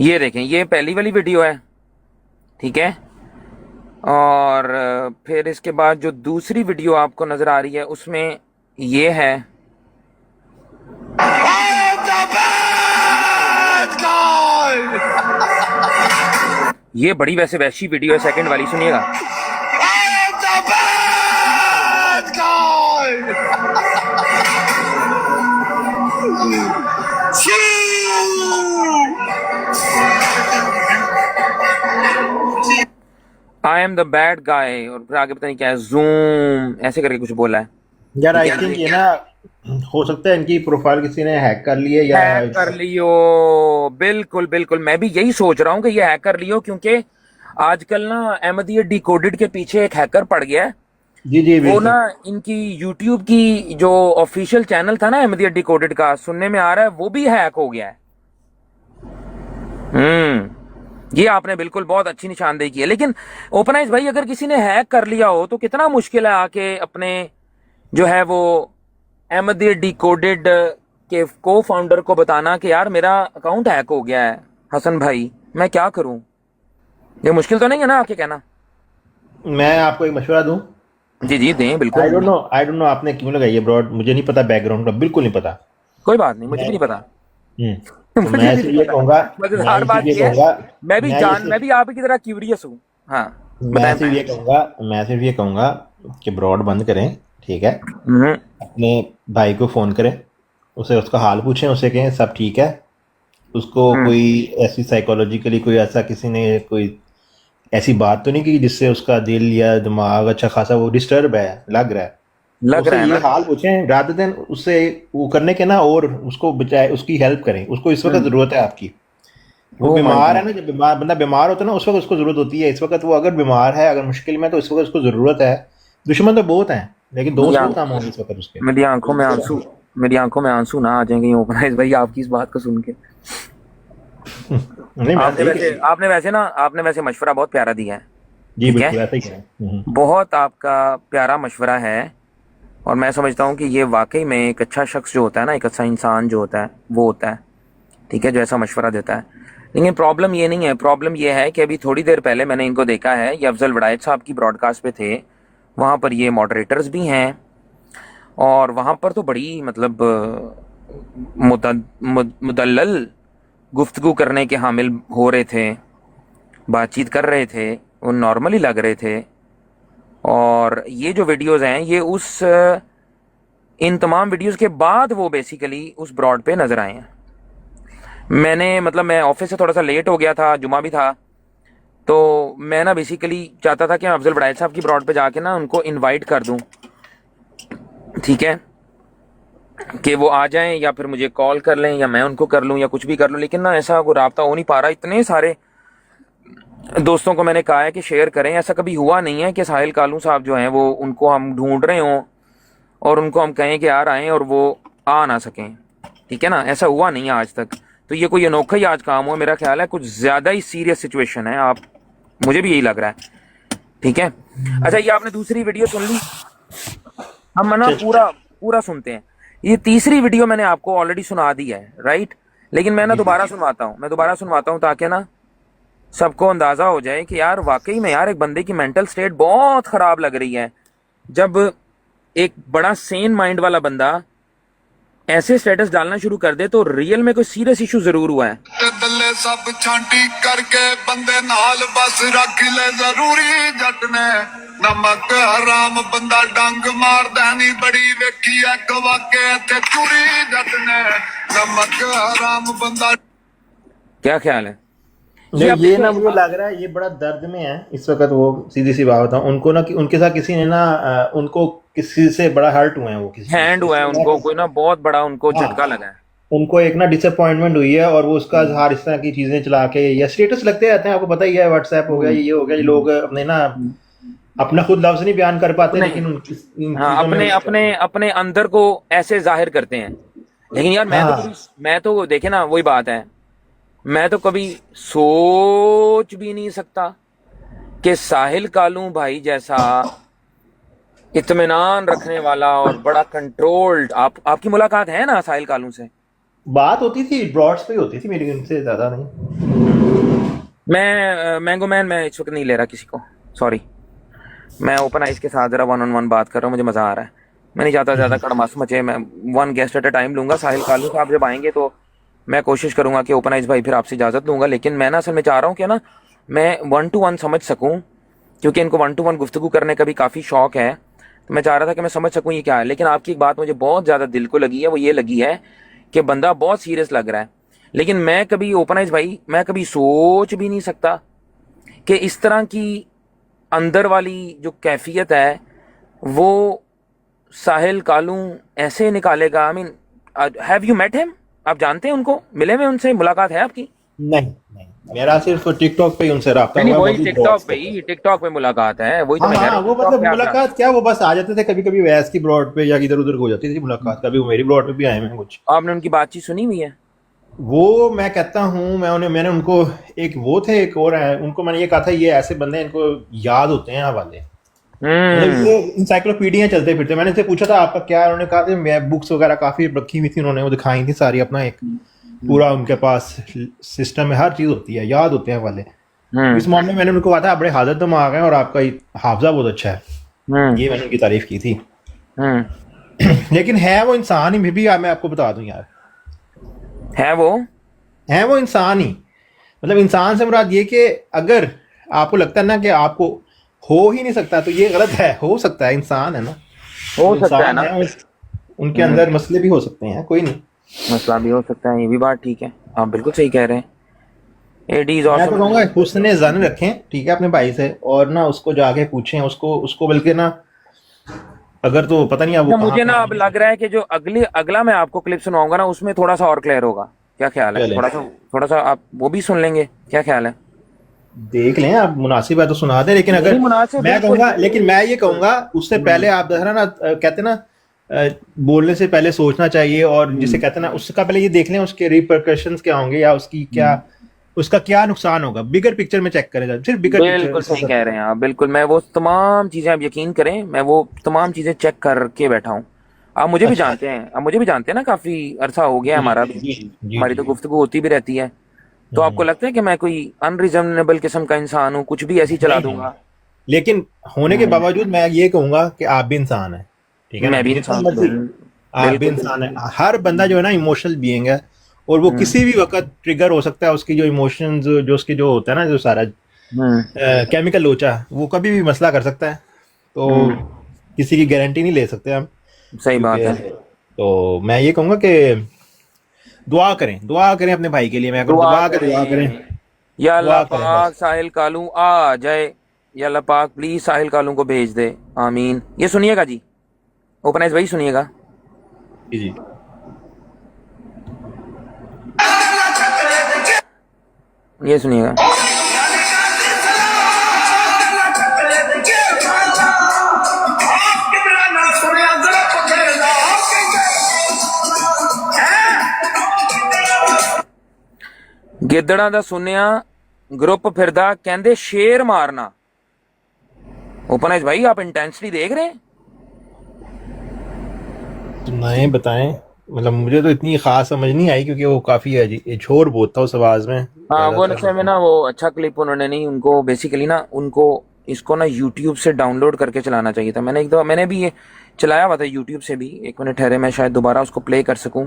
ये देखें, ये पहली वाली वीडियो है, ठीक है। और फिर इसके बाद जो दूसरी वीडियो आपको नजर आ रही है उसमें ये है। ये बड़ी वैसे वैसी वीडियो है, सेकंड वाली सुनिएगा। आई एम द बैड गाय, और फिर आगे पता नहीं क्या है, जूम ऐसे करके कुछ बोला है। यार आई थिंक ये ना हो सकता है इनकी प्रोफाइल किसी ने हैक कर ली है या हैक कर लियो, बिल्कुल बिल्कुल, मैं भी यही सोच रहा हूँ कि ये हैक कर लियो, क्योंकि आजकल ना अहमदिया डिकोडेड के पीछे एक हैकर पड़ गया है। जी जी वो ना इनकी यूट्यूब की जो ऑफिशियल चैनल था ना अहमदिया डिकोडेड का, सुनने में आ रहा है वो भी हैक हो गया है। ये आपने बिल्कुल बहुत अच्छी निशानदेही की है। लेकिन ओपनाइज भाई, अगर किसी ने हैक कर लिया हो तो कितना मुश्किल है आके अपने जो है वो अहमदिया डिकोडेड के को फाउंडर को बताना कि यार मेरा अकाउंट हैक हो गया है हसन भाई, मैं क्या करूं? ये मुश्किल तो नहीं है ना आके कहना? मैं आपको एक मशवरा दूं? जी जी दें, बिल्कुल। आई डोंट नो आपने क्यों लगाई है ब्रॉड, मुझे नहीं पता, बैकग्राउंड का बिल्कुल नहीं पता। कोई बात नहीं, मुझे भी नहीं पता। तो मैं सिर्फ ये कहूंगा, मजेदार बात ये है, मैं भी आपकी तरह क्यूरियस हूँ। हाँ मैं सिर्फ ये कहूंगा कि ब्रॉड बंद करें, ठीक है। अपने भाई को फोन करें, उसे उसका हाल पूछें, उसे कहें सब ठीक है। उसको कोई ऐसी साइकोलॉजिकली कोई ऐसा किसी ने कोई ऐसी बात तो नहीं की जिससे उसका दिल या दिमाग अच्छा खासा वो डिस्टर्ब है लग रहा है, लग उससे रहा है ये ना। हाल पूछें रात दिन, उससे वो करने के ना, और उसको बचाए, उसकी हेल्प करें। उसको इस वक्त जरूरत है आपकी। वो ओ माय बीमार है गॉड। ना, जब बंदा बीमार होता है ना, उस वक्त उसको जरूरत होती है। इस वक्त वो अगर बीमार है, अगर मुश्किल में, तो इस वक्त उसको जरूरत है। दुश्मन तो बहुत हैं, लेकिन मेरी दोस्त बहुत आंख कम होंगे इस वक्त उसके। मेरी आंखों में आंसू मेरी आंखों में आंसू ना आ जाएंगे ओपनाइज भाई आपकी इस बात को सुन के। नहीं, मैं सही कह रही हूँ। आपने वैसे मशवरा बहुत प्यारा दिया है। जी ठीक है, बिल्कुल ऐसा ही है। बहुत आपका प्यारा मशवरा है। और मैं समझता हूँ कि ये वाकई में एक अच्छा शख्स जो होता है ना, एक अच्छा इंसान जो होता है वो होता है, ठीक है, जो ऐसा मशवरा देता है। लेकिन प्रॉब्लम ये नहीं है, प्रॉब्लम ये है कि अभी थोड़ी देर पहले मैंने इनको देखा है, ये अफजल वड़ायत साहब की ब्रॉडकास्ट पे थे, वहाँ पर ये मॉडरेटर्स भी हैं, और वहाँ पर तो बड़ी मतलब मुदल्लल गुफ्तगू करने के हामिल हो रहे थे, बातचीत कर रहे थे, वो नॉर्मली लग रहे थे। और ये जो वीडियोस हैं ये इन तमाम वीडियोस के बाद वो बेसिकली उस ब्रॉड पे नज़र आए हैं। मैं ऑफिस से थोड़ा सा लेट हो गया था, जुमा भी था, तो मैं ना बेसिकली चाहता था कि मैं अफजल वड़ायत साहब की ब्रॉड पे जाके ना उनको इनवाइट कर दूं, ठीक है, कि वो आ जाएं या फिर मुझे कॉल कर लें या मैं उनको कर लूं या कुछ भी कर लूं। लेकिन ना ऐसा कोई राब्ता हो नहीं पा रहा। इतने सारे दोस्तों को मैंने कहा है कि शेयर करें, ऐसा कभी हुआ नहीं है कि साहिल कालू साहब जो हैं वो, उनको हम ढूंढ रहे हों और उनको हम कहें कि यार आएँ और वो आ ना सकें, ठीक है ना, ऐसा हुआ नहीं है आज तक। तो ये कोई अनोखा ही आज काम हुआ, मेरा ख्याल है कुछ ज़्यादा ही सीरियस सिचुएशन है। मुझे भी यही लग रहा है, ठीक है। अच्छा, ये आपने दूसरी वीडियो सुन ली, हम ना पूरा पूरा सुनते हैं। ये तीसरी वीडियो मैंने आपको ऑलरेडी सुना दी है, राइट, लेकिन मैं ना दोबारा सुनवाता हूँ ताकि ना सबको अंदाजा हो जाए कि यार वाकई में यार एक बंदे की मेंटल स्टेट बहुत खराब लग रही है जब एक बड़ा सेन माइंड वाला बंदा ऐसे स्टेटस डालना शुरू कर दे। तो रियल में कोई सीरियस इशू जरूर हुआ है। ਤੇ ਦੱਲੇ ਸਭ ਛਾਂਟੀ ਕਰਕੇ ਬੰਦੇ ਨਾਲ ਬਸ ਰੱਖ ਲੈ ਜ਼ਰੂਰੀ ਜੱਟ ਨੇ ਨਮਕ ਹਰਾਮ ਬੰਦਾ ਡੰਗ ਮਾਰਦਾ ਨਹੀਂ ਬੜੀ ਵੇਖੀ ਐ ਗਵਾ ਕੇ ਇੱਥੇ ਚੂਰੀ ਜੱਟ ਨੇ ਨਮਕ ਹਰਾਮ ਬੰਦਾ क्या ख्याल है? नहीं, ये ना मुझे लग रहा है ये बड़ा दर्द में है इस वक्त। वो सीधी सी बात बताऊं, उनको ना कि उनके साथ किसी ने ना उनको किसी से बड़ा हर्ट हुए हैं, वो किसी हैंड हुआ है उनको, कोई ना बहुत बड़ा उनको झटका लगा है। उनको एक ना डिसअपॉइंटमेंट हुई है, और वो उसका इजहार इस तरह की चीजें चला के या स्टेटस लगते रहते हैं, आपको पता ही है, व्हाट्सएप हो गया, ये हो गया, ये लोग अपने ना अपना खुद लफ्ज नहीं बयान कर पाते, लेकिन इन हाँ, चीजों में अपने अंदर को ऐसे जाहिर करते हैं। लेकिन यार मैं तो देखे ना, वही बात है, मैं तो कभी सोच भी नहीं सकता कि साहिल कालू भाई जैसा इत्मीनान रखने वाला और बड़ा कंट्रोल्ड, आपकी मुलाकात है ना साहिल कालू से? बात होती थी, ब्रॉड्स पे होती थी मेरी, उनसे ज्यादा नहीं। मैं मैंगो मैन मैं इस वक्त नहीं ले रहा किसी को, सॉरी। मैं ओपन आइज के साथ जरा 1-on-1 बात कर रहा हूँ, मुझे मजा आ रहा है। मैं नहीं चाहता ज्यादा कड़मास मचे। मैं 1 गेस्ट एट अ टाइम लूंगा। साहिल कालू साहब जब आएंगे तो मैं कोशिश करूंगा कि ओपन आइज भाई फिर आपसे इजाजत लूंगा। लेकिन मैं ना असल में चाह रहा हूँ कि ना मैं 1-to-1 समझ सकूं, क्योंकि इनको 1-to-1 गुफ्तगू करने का भी काफी शौक है। तो मैं चाह रहा था कि मैं समझ सकूं ये क्या है। लेकिन आपकी एक बात मुझे बहुत ज्यादा दिल को लगी है, वो ये लगी है कि बंदा बहुत सीरियस लग रहा है। लेकिन मैं कभी ओपनाइज भाई, मैं कभी सोच भी नहीं सकता कि इस तरह की अंदर वाली जो कैफियत है वो साहिल कालू ऐसे निकालेगा। I mean, have you met him? आप जानते हैं उनको, मिले हुए उनसे, मुलाकात है आपकी? नहीं, मेरा सिर्फ टिकटॉक पे ही उनसे रब्ता नहीं, हुआ, वही वो भी टिकटॉक ब्रॉड्स पे ही, टिकटॉक पे मुलाकात है, वही तो मैं कह हाँ रहा हाँ, हूँ। वो TikTok मतलब पे मुलाकात क्या, वो बस आ जाते थे कभी कभी वैस की ब्रॉड पे या इधर उधर हो जाती थी मुलाकात। कभी वो मेरी ब्रॉड पे भी आए हैं कुछ। आपने उनकी बातचीत सुनी हुई है? वो मैं कहता हूँ, मैंने उनको एक वो थे, एक और है, उनको मैंने ये कहा था, ये ऐसे बंदे हैं, इनको याद होते हैं हवाले, मतलब ये इंसाइक्लोपीडिया चलते फिरते। मैंने इनसे पूछा था आपका क्या है, उन्होंने कहा था मैं बुक्स वगैरह काफी रखी हुई थी, उन्होंने वो दिखाई थी सारी, अपना एक पूरा उनके पास सिस्टम में हर चीज होती है, याद होते हैं वाले। इस मामले में मैंने उनको कहा था आप बड़े हाजर दिमाग हैं और आपका हाफजा बहुत अच्छा है, ये मैंने उनकी तारीफ की थी। लेकिन है वो इंसान ही भी, मैं आपको बता दूं यार, है वो इंसान ही। मतलब इंसान से मुराद ये कि अगर आपको लगता है ना कि आपको हो ही नहीं सकता, तो ये गलत है। हो सकता है, इंसान है ना, हो सकता है ना, उनके अंदर मसले भी हो सकते हैं, कोई नहीं, मसला भी हो सकता है, ये भी बात ठीक है, आप बिल्कुल सही कह रहे हैं। एडी इज मैं तो ऑसम। कहूँगा हुस्न ज़न रखें, ठीक है, अपने भाई से, और ना उसको जाके पूछें, उसको बल्कि ना अगर तो पता नहीं अब वो तो कहाँ मुझे ना पे अब लग रहा है कि जो अगला मैं आपको क्लिप सुनाऊंगा ना, उसमें थोड़ा सा और क्लियर होगा। क्या ख्याल है? चले। थोड़ा सा आप वो भी सुन लेंगे, क्या ख्याल है? देख लें, आप मुनासिब है तो सुना दें, लेकिन अगर नहीं मुनासिब, मैं बिल्कुल कहूंगा, बिल्कुल। लेकिन मैं ये कहूंगा उससे पहले आप जरा ना कहते हैं ना बोलने से पहले सोचना चाहिए, और जिसे कहते हैं ना उसका पहले ये देख लें उसके रिपरकशंस क्या होंगे, या उसकी क्या उसका क्या नुकसान होगा, बिगर पिक्चर में चेक करें, सिर्फ बिगर बिल्कुल सही पिक्चर। कह रहे हैं आप, बिल्कुल। मैं वो तमाम चीजें, आप यकीन करें, मैं वो तमाम चीजें चेक करके बैठा हूँ। आप मुझे भी अच्छा। जानते हैं, आप मुझे भी जानते हैं ना, काफी अरसा हो गया है जी हमारा जी भी। जी जी हमारी जी। तो गुफ्तगू होती भी रहती है। तो आपको लगता है कि मैं कोई अनरिजनेबल किस्म का इंसान हूँ, कुछ भी ऐसी चला नहीं नहीं, दूंगा? लेकिन होने के बावजूद मैं ये कहूंगा कि आप भी इंसान हैं, ठीक है ना, मैं भी जितना इंसान हूँ, मर्जी आप भी बिल्कुल इंसान बिल्कुल। है। हर बंदा जो है ना इमोशनल बीइंग है, और वो हम्म किसी भी वक्त ट्रिगर हो सकता है, उसकी जो इमोशंस जो उसकी जो होता है ना, जो सारा हम्म केमिकल लोचा, वो कभी भी मसला कर सकता है। तो हम्म, किसी की गारंटी नहीं ले सकते हम, सही बात क्योंकि है। तो मैं ये कहूँगा कि दुआ करें अपने भाई के लिए, मैं अगर दुआ दुआ के दुआ करें, करें, या अल्लाह दुआ करें बस। पाक साहिल कालू आ जाए, या अल्लाह पाक प्लीज साहिल कालू को भेज दे, आमीन। ये सुनिएगा जी, ओपनाइज भाई सुनिएगा। जी जी। ये सुनिएगा। गिद्दड़ा दा सुनिया ग्रुप फिरदा कहंदे शेर मारना। ओपनाइज भाई आप इंटेंसली देख रहे हैं? सुनाएं, बताएं। मतलब मुझे तो इतनी खास समझ नहीं आई, क्योंकि वो काफी शोर बहुत था उस आवाज में हाँ वो ज्यादातर। नक्शे में ना, वो अच्छा क्लिप उन्होंने नहीं, उनको बेसिकली ना, उनको इसको ना यूट्यूब से डाउनलोड करके चलाना चाहिए था। मैंने एक दो, मैंने भी ये चलाया हुआ था यूट्यूब से भी। एक मिनट ठहरे, मैं शायद दोबारा उसको प्ले कर सकूं।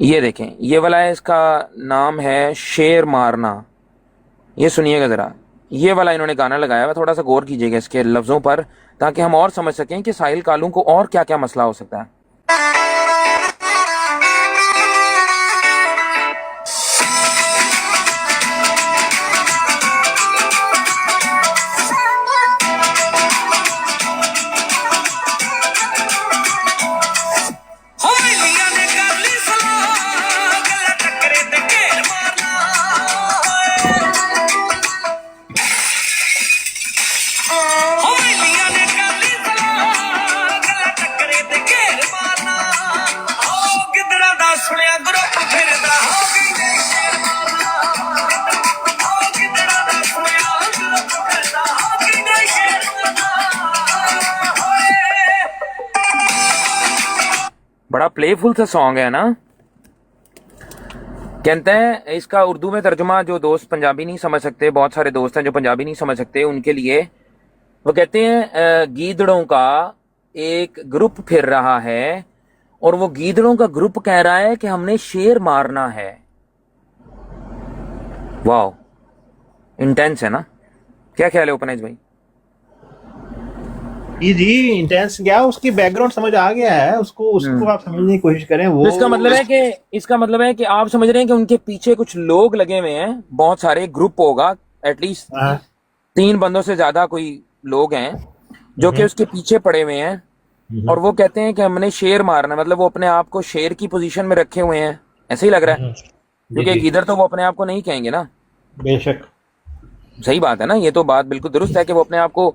ये देखें, ये वाला है, इसका नाम है शेर मारना। ये सुनिएगा जरा, ये वाला इन्होंने गाना लगाया हुआ। थोड़ा सा गौर कीजिएगा इसके लफ्जों पर, ताकि हम और समझ सकें कि साहिल कालू को और क्या क्या मसला हो सकता है। बड़ा प्लेफुल सा सॉन्ग है ना। कहते हैं इसका उर्दू में तर्जुमा, जो दोस्त पंजाबी नहीं समझ सकते, बहुत सारे दोस्त हैं जो पंजाबी नहीं समझ सकते, उनके लिए वो कहते हैं गीदड़ों का एक ग्रुप फिर रहा है, और वो गीदड़ों का ग्रुप कह रहा है कि हमने शेर मारना है। वाह, इंटेंस है ना? क्या ख्याल है उपनेश भाई? जी जी, इंटेंस क्या, उसकी बैकग्राउंड समझ आ गया है, उसको आप समझने की कोशिश करें। वो तो इसका मतलब है कि आप समझ रहे हैं कि उनके पीछे कुछ लोग लगे हुए हैं, बहुत सारे ग्रुप होगा, एटलीस्ट हाँ, 3 बंदों से ज्यादा कोई लोग हैं जो कि उसके पीछे पड़े हुए हैं, और वो कहते हैं कि हमने शेर मारना। मतलब वो अपने आप को शेर की पोजीशन में रखे हुए हैं, ऐसे ही लग रहा है। क्योंकि जी, गीदड़ तो वो अपने आप को नहीं कहेंगे ना। बेशक। सही बात है ना, ये तो बात बिल्कुल दुरुस्त है कि वो अपने आप को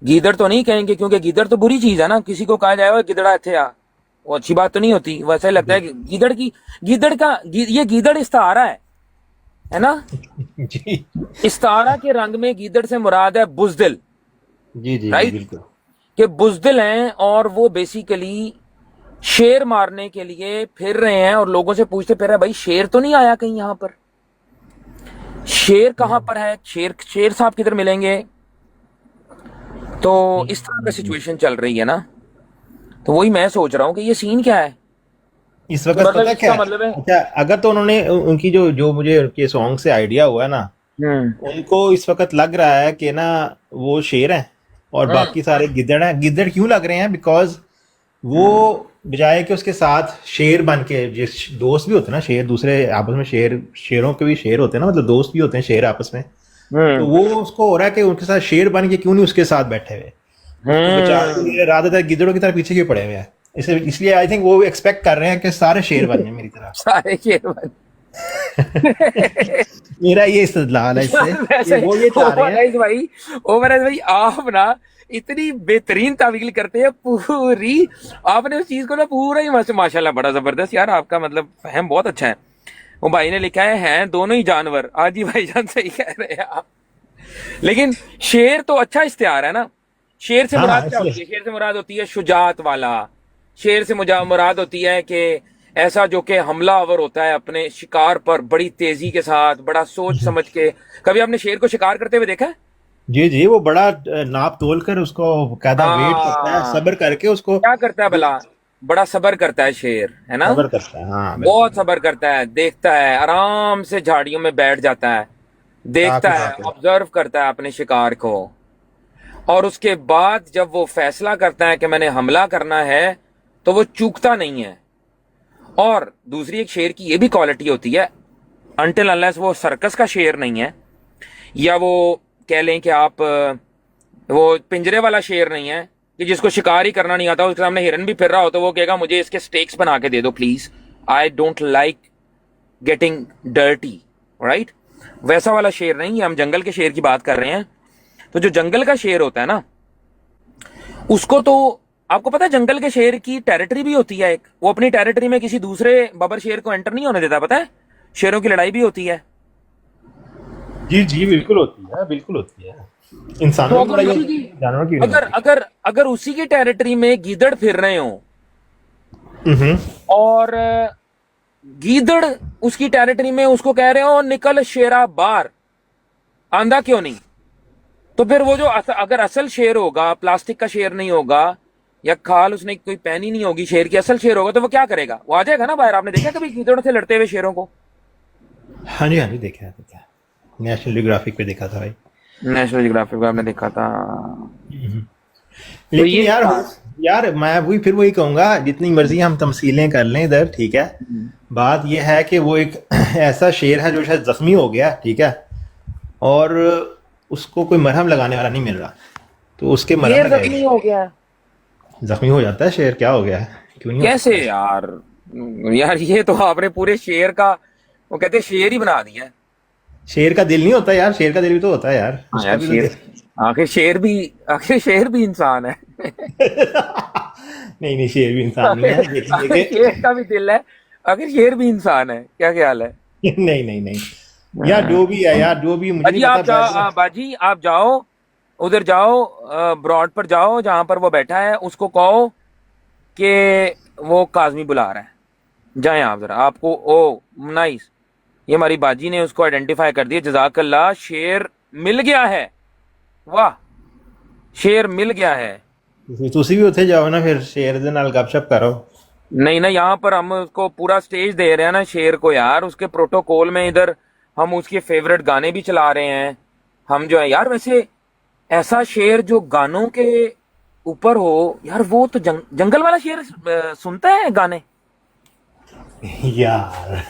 गीदड़ तो नहीं कहेंगे, क्योंकि गीदड़ तो बुरी चीज है ना। किसी को कहा जाए "ओए गिदड़ा इत्थे आ", वो अच्छी बात तो नहीं होती। वैसे लगता है कि ये गीदड़ इस्तारा है ना। जी इस्तारा के रंग में गीदड़ से मुराद है बुजदिल, जी जी, राइट? बिल्कुल। कि बुजदिल हैं, और वो बेसिकली शेर मारने के लिए फिर रहे हैं, और लोगों से पूछते फिर रहे भाई शेर तो नहीं आया कहीं यहाँ पर, शेर कहाँ पर है, शेर साहब किधर मिलेंगे। तो इस तरह का सिचुएशन चल रही है ना। तो वही मैं सोच रहा हूँ कि ये सीन क्या है। इस वक्त मतलब पता क्या इसका मतलब है, अच्छा, अगर तो उन्होंने उनकी जो मुझे उनके सॉन्ग से आइडिया हुआ है ना, उनको इस वक्त लग रहा है कि ना वो शेर हैं और बाकी सारे गिद्दड़ हैं। गिद्दड़ क्यों लग रहे हैं? बिकॉज वो बजाय कि उसके साथ शेर बन के, जिस दोस्त भी होते हैं ना शेर, दूसरे आपस में शेरों के भी शेर होते हैं ना, मतलब दोस्त भी होते हैं शेर आपस में। तो वो उसको हो रहा है कि उनके साथ शेर बन के क्यों नहीं उसके साथ बैठे हुए। तो बचाने के लिए ज्यादातर गिद्धड़ों की तरह पीछे क्यों पड़े हुए हैं? इसलिए आई थिंक वो एक्सपेक्ट कर रहे हैं कि सारे शेर बने मेरी तरह। सारे शेर बन मेरा ये इस्तदलाल है इससे, वो ये चाह रहे हैं। भाई ओवरराइज भाई, आप ना इतनी बेहतरीन तावील करते हैं पूरी, आपने उस चीज को ना पूरा ही माशाल्लाह बड़ा जबरदस्त यार, आपका मतलब फहम बहुत अच्छा है। वो भाई ने लिखा है हैं दोनों ही जानवर। आज ही भाईजान सही कह रहे हैं आप। लेकिन शेर तो अच्छा इश्तिहार है ना। शेर से हाँ, मुराद क्या इसलिए। होती है? शेर से मुराद होती है शुजात वाला। शेर से मुराद होती है कि ऐसा जो कि हमलावर होता है अपने शिकार पर बड़ी तेजी के साथ, बड़ा सोच समझ के। कभी आपने शेर को शिकार करते हुए देखा है? जी जी, वो बड़ा नाप तोल कर उसको कायदा वेट करता है, सब्र करके उसको क्या करता है भला? बड़ा सब्र करता है शेर, है ना? सब्र करता है। हाँ बिल्कुल। बहुत सब्र करता है, देखता है, आराम से झाड़ियों में बैठ जाता है, देखता है, ताकि- ऑब्जर्व करता है अपने शिकार को, और उसके बाद जब वो फैसला करता है कि मैंने हमला करना है तो वो चूकता नहीं है। और दूसरी एक शेर की ये भी क्वालिटी होती है, अनटिल अनलेस वो सर्कस का शेर नहीं है, या वो कह लें कि आप वो पिंजरे वाला शेर नहीं है कि जिसको शिकार ही करना नहीं आता, उसके सामने हिरन भी फिर रहा हो तो वो कहेगा मुझे इसके स्टेक्स बना के दे दो please, I don't like getting dirty, right? वैसा वाला शेर नहीं है, हम जंगल के शेर की बात कर रहे हैं। तो जो जंगल का शेर होता है ना, उसको तो आपको पता है जंगल के शेर की टेरिटरी भी होती है एक, वो अपनी टेरिटरी में किसी दूसरे बबर शेर को एंटर नहीं होने देता, पता है? शेरों की लड़ाई भी होती है। जी जी बिल्कुल होती है, बिल्कुल होती है। तो इंसानों की अगर लड़ाई उसी होती की है, जानवरों की नहीं अगर अगर अगर उसी की टेरिटरी में गीदड़ फिर रहे हो होती। और गीदड़ उसकी टेरिटरी में उसको कह रहे हो निकल शेरा बाहर, आंधा क्यों नहीं? तो फिर वो जो अगर असल शेर होगा, प्लास्टिक का शेर नहीं होगा, या खाल उसने कोई पहनी नहीं होगी शेर की, असल शेर होगा, तो वो क्या करेगा? वो आ जाएगा ना बाहर। आपने देखा कभी गीदड़ों से लड़ते हुए शेरों को? हाँ जी देखा है, देखा है। नेशनल जियोग्राफिक पे देखा था भाई। नेशनल जियोग्राफिक में आपने देखा था। लेकिन ये- यार मैं वही कहूंगा, जितनी मर्जी हम तमसीलें कर लें इधर, ठीक है, बात यह है कि वो एक ऐसा शेर है जो शायद जख्मी हो गया, ठीक है, और उसको कोई मरहम लगाने वाला नहीं मिल रहा, तो उसके मरहम शेर लगाएगा। जख्मी हो गया है? जख्मी हो जाता है शेर, क्या हो गया है? क्यों नहीं हो कैसे यार? यार ये तो आपने पूरे शेर का, वो कहते हैं शेर ही बना दिया है। सकता? शेर का दिल नहीं होता यार, शेर का दिल भी तो होता है यार। उसका यार भी तो शेर, आखिर शेर भी इंसान है। नहीं शेर भी इंसान नहीं है, आखिर लेकिन शेर का भी दिल है, आखिर शेर भी इंसान है। क्या ख्याल है? नहीं यार, जो भी है यार, जो भी, मुझे बाजी नहीं आप पता। जाओ, बाजी आप जाओ, उधर जाओ, ब्रॉड पर जाओ जहां पर वो बैठा है, उसको कहो कि वो काजमी बुला रहा है, जाएं आप जरा। आपको ओ नाइस, ये हमारी बाजी ने उसको आइडेंटिफाई कर दिया, जजाकल्ला, शेर मिल गया है। वाह, शेर मिल गया है। तुसी भी उत्थे जाओ ना, फिर शेर दे नाल गपशप करो। नहीं ना, यहाँ पर हम उसको पूरा स्टेज दे रहे हैं ना शेर को यार, उसके प्रोटोकॉल में इधर हम उसके फेवरेट गाने भी चला रहे हैं। हम जो है यार, वैसे ऐसा शेर जो गानों के ऊपर हो यार, वो तो जंगल वाला शेर सुनता है गाने? यार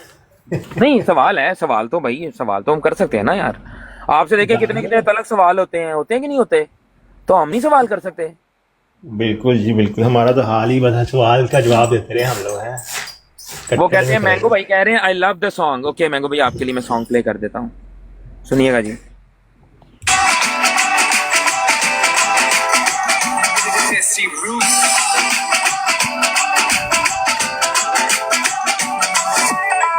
नहीं, सवाल है, सवाल तो भाई, सवाल तो हम कर सकते हैं ना यार। आपसे देखे कितने कितने तलक सवाल होते हैं कि नहीं होते? तो हम नहीं सवाल कर सकते? बिल्कुल जी बिल्कुल, हमारा तो हाल ही बता, सवाल का जवाब देते रहे हम लोग हैं। वो कहते हैं, मैंगो भाई कह रहे हैं I love the song. Okay mango भाई, आपके लिए मैं सॉन्ग प्ले कर देता हूँ, सुनिएगा जी।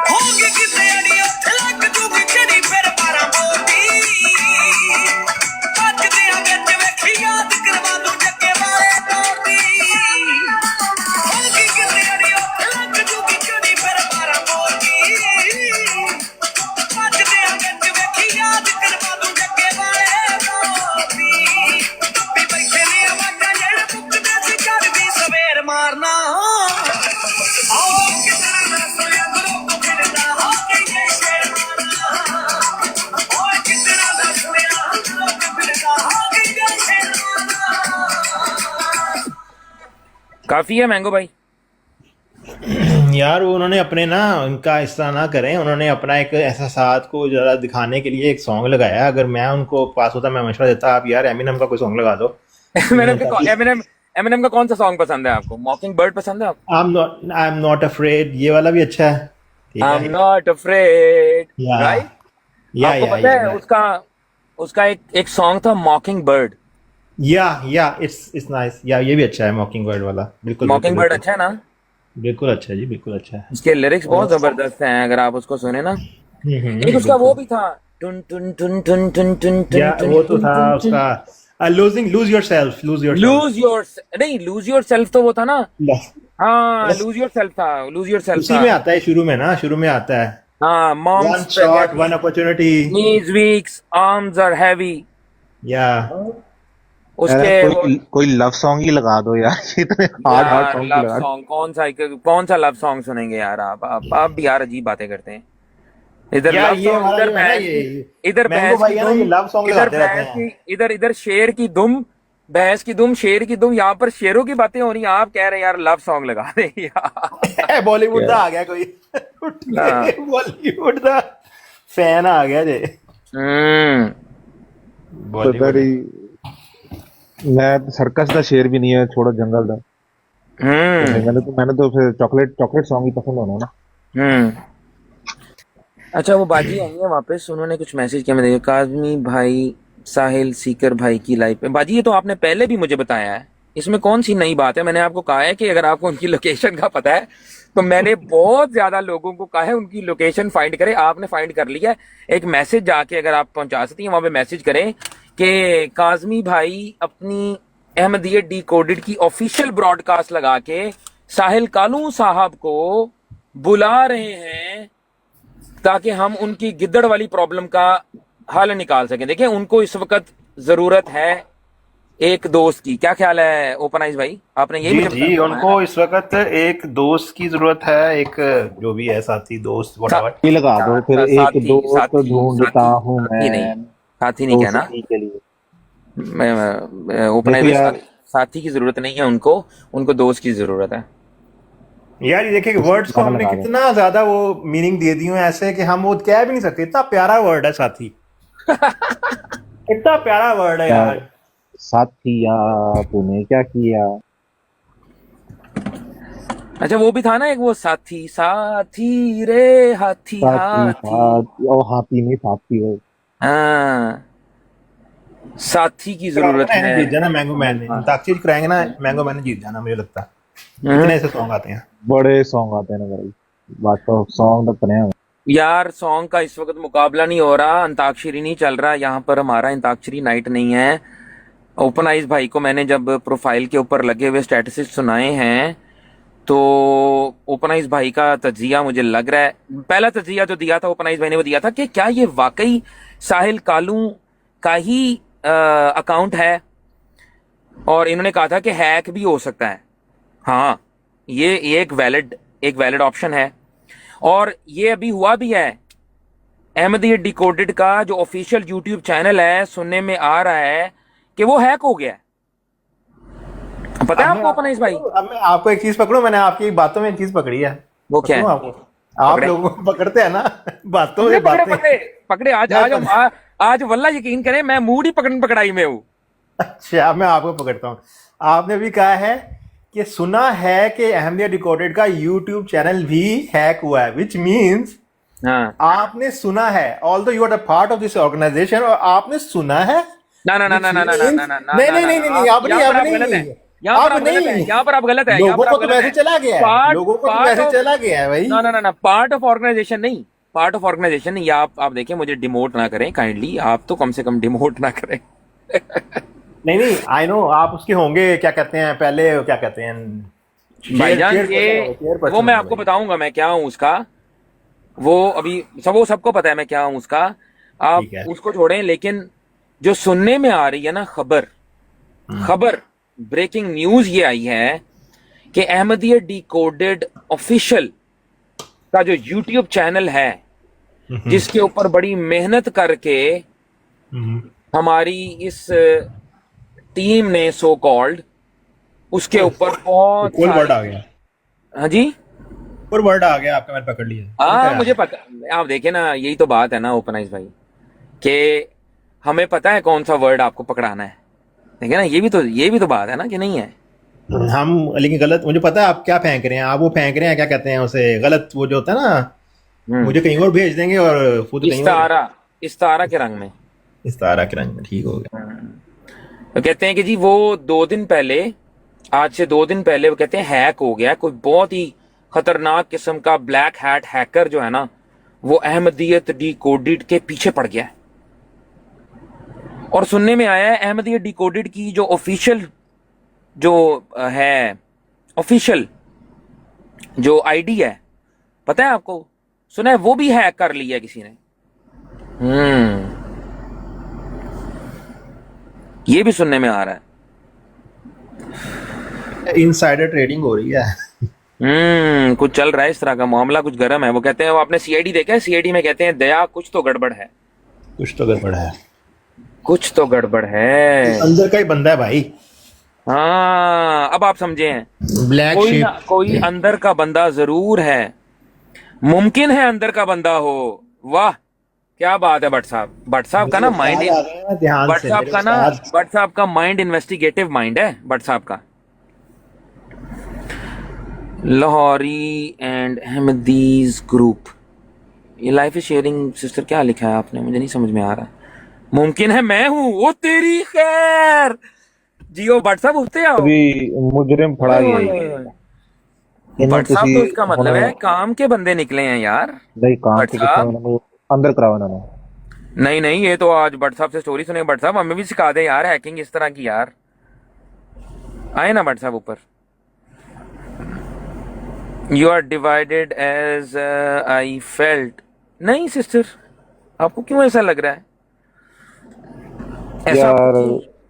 होगी किते अड़ी ਉੱਥੇ ਲੱਗ ਜੂਗੀ ਚੜੀ ਫਿਰ 12 ਬੋਲਦੀ ਅੱਜ ਦਿਆਂ ਵਿੱਚ ਵੇਖੀ ਯਾਦ ਕਰਵਾ ਦੂੰ ਜੱਗੇ ਵਾਲੇ ਤੋੜਦੀ ਹੋਗੀ ਕਿਤੇ ਅੜੀ ਉੱਥੇ ਲੱਗ ਜੂਗੀ ਚੜੀ ਫਿਰ 12 ਬੋਲਦੀ ਅੱਜ ਦਿਆਂ ਵਿੱਚ ਵੇਖੀ ਯਾਦ ਕਰਵਾ ਦੂੰ ਜੱਗੇ ਵਾਲੇ ਤੋੜਦੀ ਵੀ ਬੈਠੇ ਨੇ ਆਵਾਜ਼ਾਂ ਜਿਹੜੇ ਮੁੱਕਦੇ ਸੀ ਕਰ ਵੀ ਸਵੇਰ ਮਾਰਨਾ काफी है मैंगो भाई। यार वो उन्होंने अपने ना, उनका इस तरह ना करें, उन्होंने अपना एक एहसास को ज़रा दिखाने के लिए एक सॉन्ग लगाया। अगर मैं उनको पास होता, मैं मशवरा देता, आप यार एमिनम का कोई सॉन्ग लगा दो, एमिनेम का कौन सा सॉन्ग पसंद है आपको? मॉकिंग बर्ड पसंद है आपको? आई एम नॉट अफ्रेड, ये वाला भी अच्छा है, ठीक आई एम है। नॉट अफ्रेड, या राइट? या आपको या पता है या उसका उसका एक सॉन्ग था मॉकिंग बर्ड। या इट्स नाइस, या ये भी अच्छा है मॉकिंग बर्ड वाला, बिल्कुल बिल्कुल मॉकिंग बर्ड बिल्कुल अच्छा है ना? बिल्कुल अच्छा है जी, बिल्कुल अच्छा है। उसके लिरिक्स बहुत जबरदस्त हैं अगर आप उसको सुने ना। एक उसका वो बिल्कुल। भी था, टुन टुन टुन टुन टुन टुन टुन या टुन वो तो टुन था टुन टुन। उसका lose yourself, lose yourself. Lose your नहीं, लूज योर सेल्फ तो वो था ना। हाँ, लूज योर सेल्फ था, लूज योर सेल्फ उसी था। में आता है, शुरू में ना, शुरू में आता है हाँ, one mom's shot one opportunity. knees weak, arms are heavy। या उसके यार वो कोई लव सॉन्ग ही लगा दो यार, इतने हार्ड यार सॉन्ग ही लव लगा दो। सॉन्ग कौन सा लव सॉन्ग सुनेंगे यार? आप भी यार अजीब बातें करते हैं। इधर यार लव ये सॉन्ग, हमारा इधर जो है ना, भैंस ये की, इधर मैंगो भैंस भाई की है ना, ये दुम, लव सॉन्ग इधर लगाते रहते भैंस हैं। की, इधर शेर की दुम, भैंस की दुम, शेर की दुम। यहाँ पर शेरों की बातें हो रही हैं, आप कह रहे हैं यार लव सॉन्ग लगा दे यार। बॉलीवुड का आ गया कोई हाँ। बॉलीवुड का फैन आ गया जे हम्म। पता बॉलीवुड। नहीं, मैं सर्कस का शेर भी नहीं है, छोड़ो जंगल का। हम्म। मैंने तो फिर चॉकलेट सॉन्ग ही पसंद होना ना। हम्म। अच्छा, वो बाजी आई है वापस, उन्होंने कुछ मैसेज किया, मैंने देखा, काजमी भाई साहिल सीकर भाई की लाइफ में। बाजी ये तो आपने पहले भी मुझे बताया है, इसमें कौन सी नई बात है? मैंने आपको कहा है कि अगर आपको उनकी लोकेशन का पता है तो मैंने बहुत ज्यादा लोगों को कहा है उनकी लोकेशन फाइंड करें। आपने फाइंड कर लिया है। एक मैसेज जाके अगर आप पहुंचा सकती हैं वहां पे मैसेज करें कि काजमी भाई अपनी अहमदियत डिकोडेड की ऑफिशियल ब्रॉडकास्ट लगा के साहिल कालू साहब को बुला रहे हैं ताकि हम उनकी गिद्दड़ वाली प्रॉब्लम का हल निकाल सकें। देखिए, उनको इस वक्त जरूरत है एक दोस्त की। क्या ख्याल है ओपन आइज भाई? आपने यही जी मुझे जी, बताना है उनको इस वक्त एक दोस्त की जरूरत है, एक जो भी है साथी दोस्त ना? व्हाटएवर। ये लगा दो फिर, एक साथी दोस्त साथी ढूंढता साथी हूँ साथी नहीं, मैं साथी नहीं कहना। दोस्ती के लिए। ओपन देखो आइज यार, साथी की जरूरत नहीं है उनको, उनको दोस्त की जरूरत है। यार ये देखिए, उसको वर्ड्स को गाना हमने लगा दो। कितना ज्यादा वो मीनिंग दे दी है ऐसे कि हम वो कह भी नहीं सकते। इतना प्यारा वर्ड है साथी, इतना प्यारा वर्ड है यार यार। साथिया तूने क्या किया। अच्छा, वो भी था ना एक, वो साथी साथी रे हाथी साथी हाथी। साथी और हाथी नहीं साथी हो। हाँ, साथी की फिर आपको जरूरत ना इन्हें है। जीत जाना, मैंगो मैन ने अंताक्षरी कराएंगे ना, मैंगो मैन ने जीत जाना मुझे लगता है। इतने ऐसे सॉन्ग आते हैं। बड़े सॉन्ग आते हैं ना भाई, बात तो सॉन्ग तो बने हुए यार सॉन्ग का इस वक्त मुकाबला नहीं हो रहा, अंताक्षरी नहीं चल रहा यहाँ पर, हमारा अंताक्षरी नाइट नहीं है। ओपन आइज भाई को मैंने जब प्रोफाइल के ऊपर लगे हुए स्टेटस सुनाए हैं तो ओपन आइज भाई का तजिया मुझे लग रहा है, पहला तजिया जो दिया था ओपन आइज भाई ने वो दिया था कि क्या ये वाकई साहिल कालू का ही अकाउंट है, और इन्होंने कहा था कि हैक भी हो सकता है। हाँ, ये एक वैलिड ऑप्शन है, और ये अभी हुआ भी है। अहमदियत डिकोडेड का जो ऑफिशियल यूट्यूब चैनल है, सुनने में आ रहा है कि वो हैक हो गया है। पता है आपको ओपन आइज भाई? अब मैं आपको एक चीज पकड़ूं, मैंने आपकी बातों में एक चीज पकड़ी है। वो क्या है? पकड़ूं आपको? आप पकड़े। लोगों को पकड़ते हैं ना बातों पकड़े में पकड़े बातें। पकड़े पकड़े आज मैं आज आज वल्ला यकीन करें, मैं मूड ही पकड़न पकड़ाई में हूँ। अच्छा, मैं आपको पकड़ता हूँ। आपने भी कहा है कि सुना है कि अहमदिया डिकोडेड का यूट्यूब चैनल भी हैक हुआ है, विच मीन्स हाँ, आपने सुना है, although you are the part of this organization, और आपने सुना है। ना ना ना ना ना ना ना ना ना ना नहीं नहीं नहीं नहीं, आप नहीं, आप नहीं, यहाँ पर आप आप गलत है, नहीं। यहाँ पर आप गलत है, यहाँ लोगों पर को आप तो गलत है। मैसेज चला गया है, Part- लोगों को तो part मैसेज of- चला गया है भाई। ना ना ना ना, पार्ट ऑफ ऑर्गेनाइजेशन नहीं, पार्ट ऑफ ऑर्गेनाइजेशन नहीं। आप देखिए, मुझे डिमोट ना करें काइंडली, आप तो कम से कम डिमोट ना करें। नहीं नहीं, आई नो आप उसके होंगे, क्या कहते हैं पहले, क्या कहते हैं भाईजान ये वो मैं आपको बताऊंगा मैं क्या हूँ उसका, वो अभी वो सबको पता है मैं क्या हूँ उसका। आप ठीक है। उसको छोड़ें, लेकिन जो सुनने में आ रही है ना खबर ब्रेकिंग न्यूज ये आई है कि अहमदियत डिकोडेड ऑफिशियल का जो यूट्यूब चैनल है, जिसके ऊपर बड़ी मेहनत करके हमारी इस टीम ने सो कॉल्ड, उसके ऊपर बहुत कोई वर्ड आ सारी- गया, हाँ जी, कोई वर्ड आ गया आपका, मैंने पकड़ लिया। हाँ मुझे पता। आप देखे ना, यही तो बात है ना ओपन आइज भाई, कि हमें पता है कौन सा वर्ड आपको पकड़ाना है। देखिए ना, ये भी तो बात है ना कि नहीं है। हम लेकिन गलत, मुझे पता है आप क्या फेंक रहे हैं, आप वो फेंक रहे हैं, क्या कहते हैं उसे, गलत वो जो होता है ना, मुझे कहीं और भेज देंगे और खुद कहीं और इस्तारा के रंग में। इस तारा के रंग में, ठीक हो गया। तो कहते हैं कि जी वो 2 दिन पहले, आज से 2 दिन पहले, वो कहते हैं हैक हो गया कोई बहुत ही खतरनाक किस्म का ब्लैक हैट हैकर जो है ना, वो अहमदियत डिकोडेड के पीछे पड़ गया है। और सुनने में आया है अहमदियत डिकोडेड की जो ऑफिशियल जो है, ऑफिशियल जो आईडी है, पता है आपको, सुना है वो भी हैक कर लिया किसी ने। ये भी सुनने में आ रहा है। इनसाइडर ट्रेडिंग हो रही है। कुछ चल रहा है इस तरह का मामला, कुछ गर्म है। वो कहते हैं, वो आपने सीआईडी देखा है, सीआईडी में कहते हैं दया कुछ तो गड़बड़ है, कुछ तो गड़बड़ है, कुछ तो गड़बड़ है। अंदर का ही बंदा है भाई, हाँ अब आप समझे हैं, ब्लैक कोई शिप। ना कोई अंदर का बंदा जरूर है, मुमकिन है अंदर का बंदा हो। वाह क्या बात है भट्ट साहब का ना माइंड, ध्यान भट्ट से साहब मेरे का ना, उस्ताद। भट्ट साहब का माइंड इन्वेस्टिगेटिव माइंड है भट्ट साहब का। लाहौरी एंड अहमदीज ग्रुप, ये लाइफ इज शेयरिंग सिस्टर, क्या लिखा है आपने, मुझे नहीं समझ में आ रहा। मुमकिन है मैं हूं, वो तेरी खैर जियो भट्ट साहब, उठते आओ। अभी मुजरिम फड़ा गया है। भट्ट साहब तो इसका मतलब है काम के बंदे निकले हैं यार। नहीं काम भट्ट के साहब, कितने अंदर कराओ इन्होंने। नहीं नहीं, ये तो आज भट्ट साहब से स्टोरी सुने। भट्ट साहब हमें भी सिखा दे यार हैकिंग इस तरह की यार। आए ना भट्ट साहब ऊपर। You are divided as I felt. नहीं सिस्टर, आपको क्यों ऐसा लग रहा है? ऐसा यार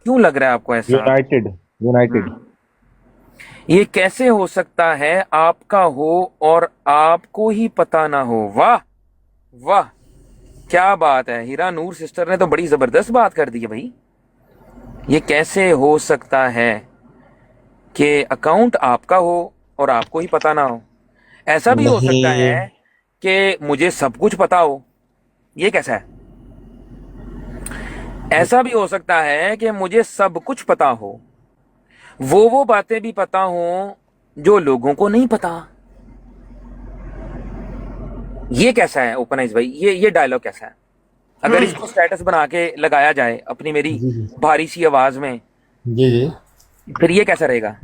क्यों लग रहा है आपको ऐसा? यूनाइटेड ये कैसे हो सकता है आपका हो और आपको ही पता ना हो? वाह वाह क्या बात है। हीरा नूर सिस्टर ने तो बड़ी जबरदस्त बात कर दी है भाई। ये कैसे हो सकता है कि अकाउंट आपका हो और आपको ही पता ना हो? ऐसा भी हो सकता है कि मुझे सब कुछ पता हो। ये कैसा है? ऐसा भी हो सकता है कि मुझे सब कुछ पता हो, वो बातें भी पता हो जो लोगों को नहीं पता। ये कैसा है ओपन आइज भाई? ये डायलॉग कैसा है? अगर इसको स्टेटस बना के लगाया जाए अपनी मेरी भारी सी आवाज में, जी जी, फिर ये कैसा रहेगा?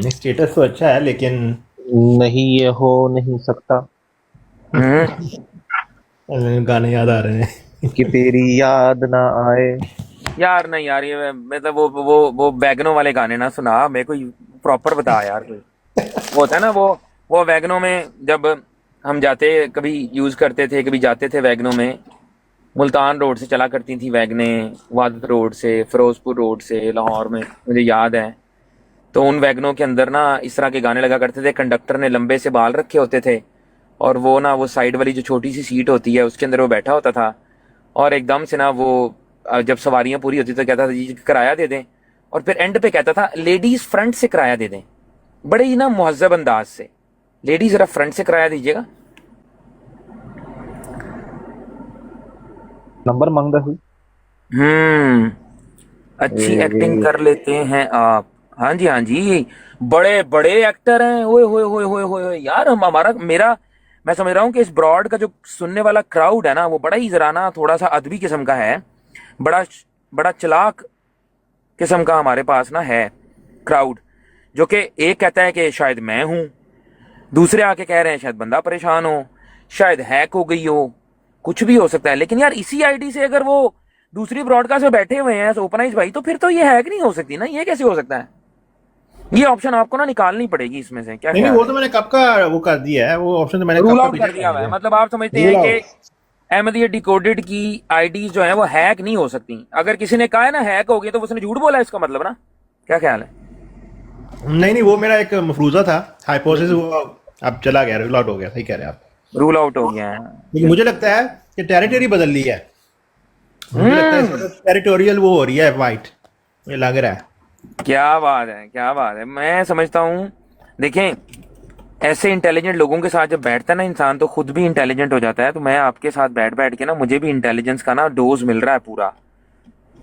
स्टेटस तो अच्छा है लेकिन नहीं, ये हो नहीं सकता गाने याद आ रहे हैं कि तेरी याद ना आए। यार नहीं यार, ये मतलब वो वैगनों वाले गाने ना सुना मेरे को, प्रॉपर बता यार कोई। वो होता है ना, वो वैगनों में जब हम जाते, कभी यूज करते थे, कभी जाते थे वैगनों में, मुल्तान रोड से चला करती थी वैगनें, वादत रोड से, फिरोजपुर रोड से, लाहौर में, मुझे याद है। तो उन वैगनों के अंदर ना इस तरह के गाने लगा करते थे। कंडक्टर ने लंबे से बाल रखे होते थे और वो ना वो साइड वाली जो छोटी सी सीट होती है उसके अंदर वो बैठा होता था, और एकदम से ना वो जब सवारियां पूरी होती तो कहता था जी किराया दे दें, और फिर एंड पे कहता था लेडीज फ्रंट से किराया दे दें, बड़े ही ना मुहज्जब अंदाज से, लेडीज जरा फ्रंट से किराया दीजिएगा। नंबर मांगता थी। अच्छी एक्टिंग कर लेते हैं आप। हाँ जी हाँ जी, बड़े बड़े एक्टर हैं। ओए होए होए होए होए यार, हम हमारा मेरा मैं समझ रहा हूँ कि इस ब्रॉड का जो सुनने वाला क्राउड है ना, वो बड़ा ही जरा ना थोड़ा सा अदबी किस्म का है, बड़ा चलाक किस्म का हमारे पास ना है क्राउड, जो कि एक कहता है कि शायद मैं हूं, दूसरे आके कह रहे हैं शायद बंदा परेशान हो, शायद हैक हो गई हो, कुछ भी हो सकता है। लेकिन यार इसी आईडी से अगर वो दूसरी ब्रॉडकास्ट में बैठे हुए हैं ओपनाइज भाई, तो फिर तो ये हैक नहीं हो सकती ना। ये कैसे हो सकता है? ये ऑप्शन आपको ना निकालनी पड़ेगी इसमें से। क्या नहीं, वो तो मैंने कब का वो कर दिया है, वो ऑप्शन तो मैंने रूल कब का आउट कर पीछे दिया हुआ है। दिया। मतलब आप समझते हैं कि अहमदिया डिकोडेड की आईडी जो है वो हैक नहीं हो सकती। अगर किसी ने कहा है ना हैक हो गई, तो उसने झूठ बोला है, इसका मतलब ना। क्या ख्याल है? नहीं, वो मेरा एक मफरूजा था, हाइपोथेसिस, वो अब चला गया, रूल आउट हो गया। सही कह रहे हैं आप, रूल आउट हो गया है। लेकिन मुझे लगता है कि टेरिटरी बदल ली है। मुझे लगता है टेरिटोरियल वो हो रही है वाइट, मुझे लग रहा है। क्या बात है, क्या बात है। मैं समझता हूँ, देखें, ऐसे इंटेलिजेंट लोगों के साथ जब बैठता है ना इंसान, तो खुद भी इंटेलिजेंट हो जाता है। तो मैं आपके साथ बैठ के ना, मुझे भी इंटेलिजेंस का ना डोज मिल रहा है पूरा।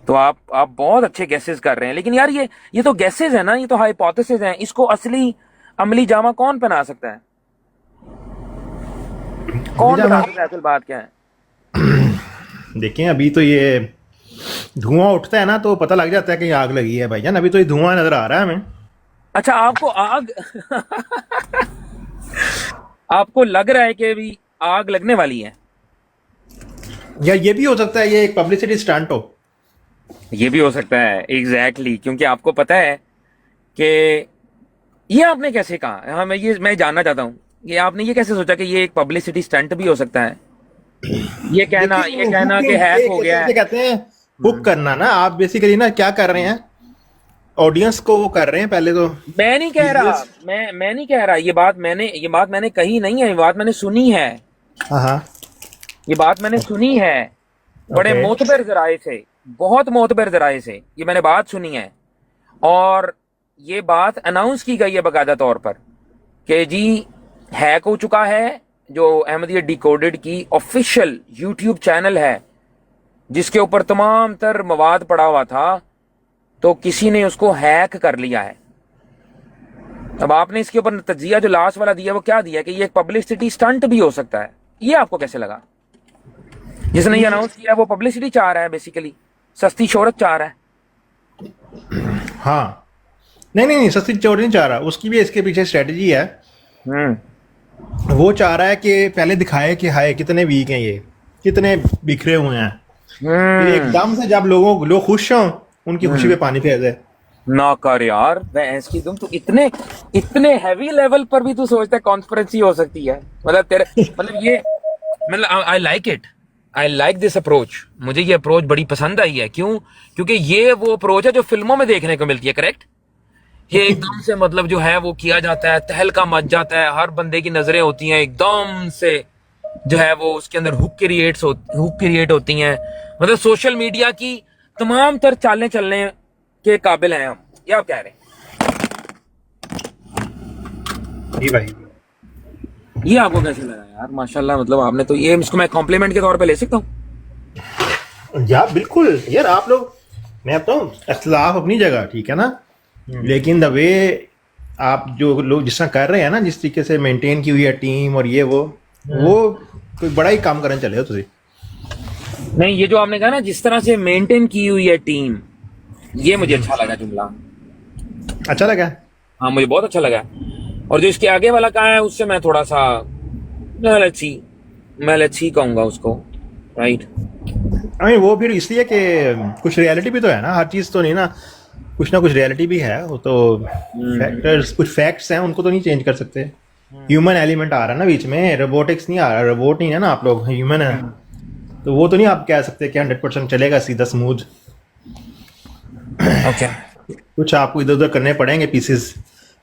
तो आप बहुत अच्छे गेसेस कर रहे हैं, लेकिन यार ये तो गेसेस है ना, ये तो हाइपोथेसिस हैं, इसको असली अमली जामा कौन पहना सकता है? कौन बता सकता है असल बात क्या है? देखिए अभी तो ये धुआं उठता है ना तो पता लग जाता है कि आग लगी है भाईजान। अभी तो ये धुआं नजर आ रहा है हमें। अच्छा, आपको आग आपको लग रहा है कि अभी आग लगने वाली है? या ये भी हो सकता है ये एक पब्लिसिटी स्टंट हो। ये भी हो सकता है, एग्जैक्टली क्योंकि आपको पता है कि ये आपने कैसे कहा? हाँ, मैं जानना चाहता हूँ कि आपने ये कैसे सोचा कि ये एक पब्लिसिटी स्टंट भी हो सकता है? ये कहना कि हैक हो गया है। कहते हैं हुक करना ना। आप बेसिकली ना क्या कर रहे हैं, ऑडियंस को वो कर रहे हैं पहले तो। मैं नहीं कह रहा, मैं नहीं कह रहा, ये बात मैंने कही नहीं है, ये बात मैंने सुनी है। हाँ, ये बात मैंने सुनी है बड़े Okay. मोतबर जराए से, बहुत मोतबर जराए से ये मैंने बात सुनी है, और ये बात अनाउंस की गई है बाकायदा तौर पर कि जी हैक हो चुका है। जो अहमदियत डिकोडेड की ऑफिशियल यूट्यूब चैनल है जिसके ऊपर तमाम तर मवाद पड़ा हुआ था, तो किसी ने उसको हैक कर लिया है। अब आपने इसके ऊपर तज्जिया जो लास्ट वाला दिया वो क्या दिया कि ये एक पब्लिसिटी स्टंट भी हो सकता है। ये आपको कैसे लगा? जिसने ये अनाउंस किया वो पब्लिसिटी चाह रहा है, बेसिकली सस्ती शोहरत चाह रहा है। हाँ, नहीं सस्ती चोरी नहीं चाह रहा, उसकी भी इसके पीछे स्ट्रेटजी है। वो चाह रहा है कि पहले दिखाए कि हाय कितने वीक हैं, ये कितने बिखरे हुए हैं, फिर एकदम से जब लोग खुश हों उनकी खुशी पे पानी फेर दे। ना कर यार, भैंस की तुम तो इतने हैवी लेवल पर भी तू सोचता है कॉन्स्पिरेसी हो सकती है? मतलब तेरे मतलब आई लाइक दिस अप्रोच। मुझे ये अप्रोच बड़ी पसंद आई है। क्यों? क्योंकि ये वो अप्रोच है जो फिल्मों में देखने को मिलती है। करेक्ट? ये एकदम से मतलब जो है वो किया जाता है, तहलका मच जाता है, हर बंदे की नजरें होती हैं, एकदम से जो है वो उसके अंदर हुक क्रिएट होती हैं। मतलब सोशल मीडिया की तमाम तर चालें चलने के काबिल हैं हम। ये आप कह रहे हैं? जी भाई, ये आपको कैसे लगा यार? माशाल्लाह, मतलब आपने तो ये, इसको मैं कॉम्प्लीमेंट के तौर पे ले सकता हूँ? या बिल्कुल यार। आप लोग, मैं बताऊँ, इख्तिलाफ अपनी जगह ठीक है ना, लेकिन द वे आप जो लोग जिस तरह कर रहे हैं ना, जिस तरीके से मेंटेन की हुई है टीम और ये वो कोई बड़ा ही काम करने चले हो तुझे। नहीं, ये जो आपने कहा ना जिस तरह से मेंटेन की हुई है टीम, ये मुझे अच्छा लगा जुमला। अच्छा लगा? हाँ, मुझे बहुत अच्छा लगा। और जो इसके आगे वाला कहा है उससे मैं थोड़ा सा मैं अच्छी कहूंगा उसको। राइट? नहीं, वो फिर इसलिए कि कुछ रियलिटी भी तो है ना, हर चीज़ तो नहीं ना, कुछ ना कुछ रियलिटी भी है। वो तो फैक्टर्स, कुछ फैक्ट्स हैं, उनको तो नहीं चेंज कर सकते। ह्यूमन एलिमेंट आ रहा है ना बीच में, रोबोटिक्स नहीं आ रहा, रोबोट नहीं है ना आप लोग, ह्यूमन है। तो वो तो नहीं आप कह सकते कि 100% चलेगा सीधा स्मूथ। ओके, कुछ आपको इधर उधर करने पड़ेंगे पीसेस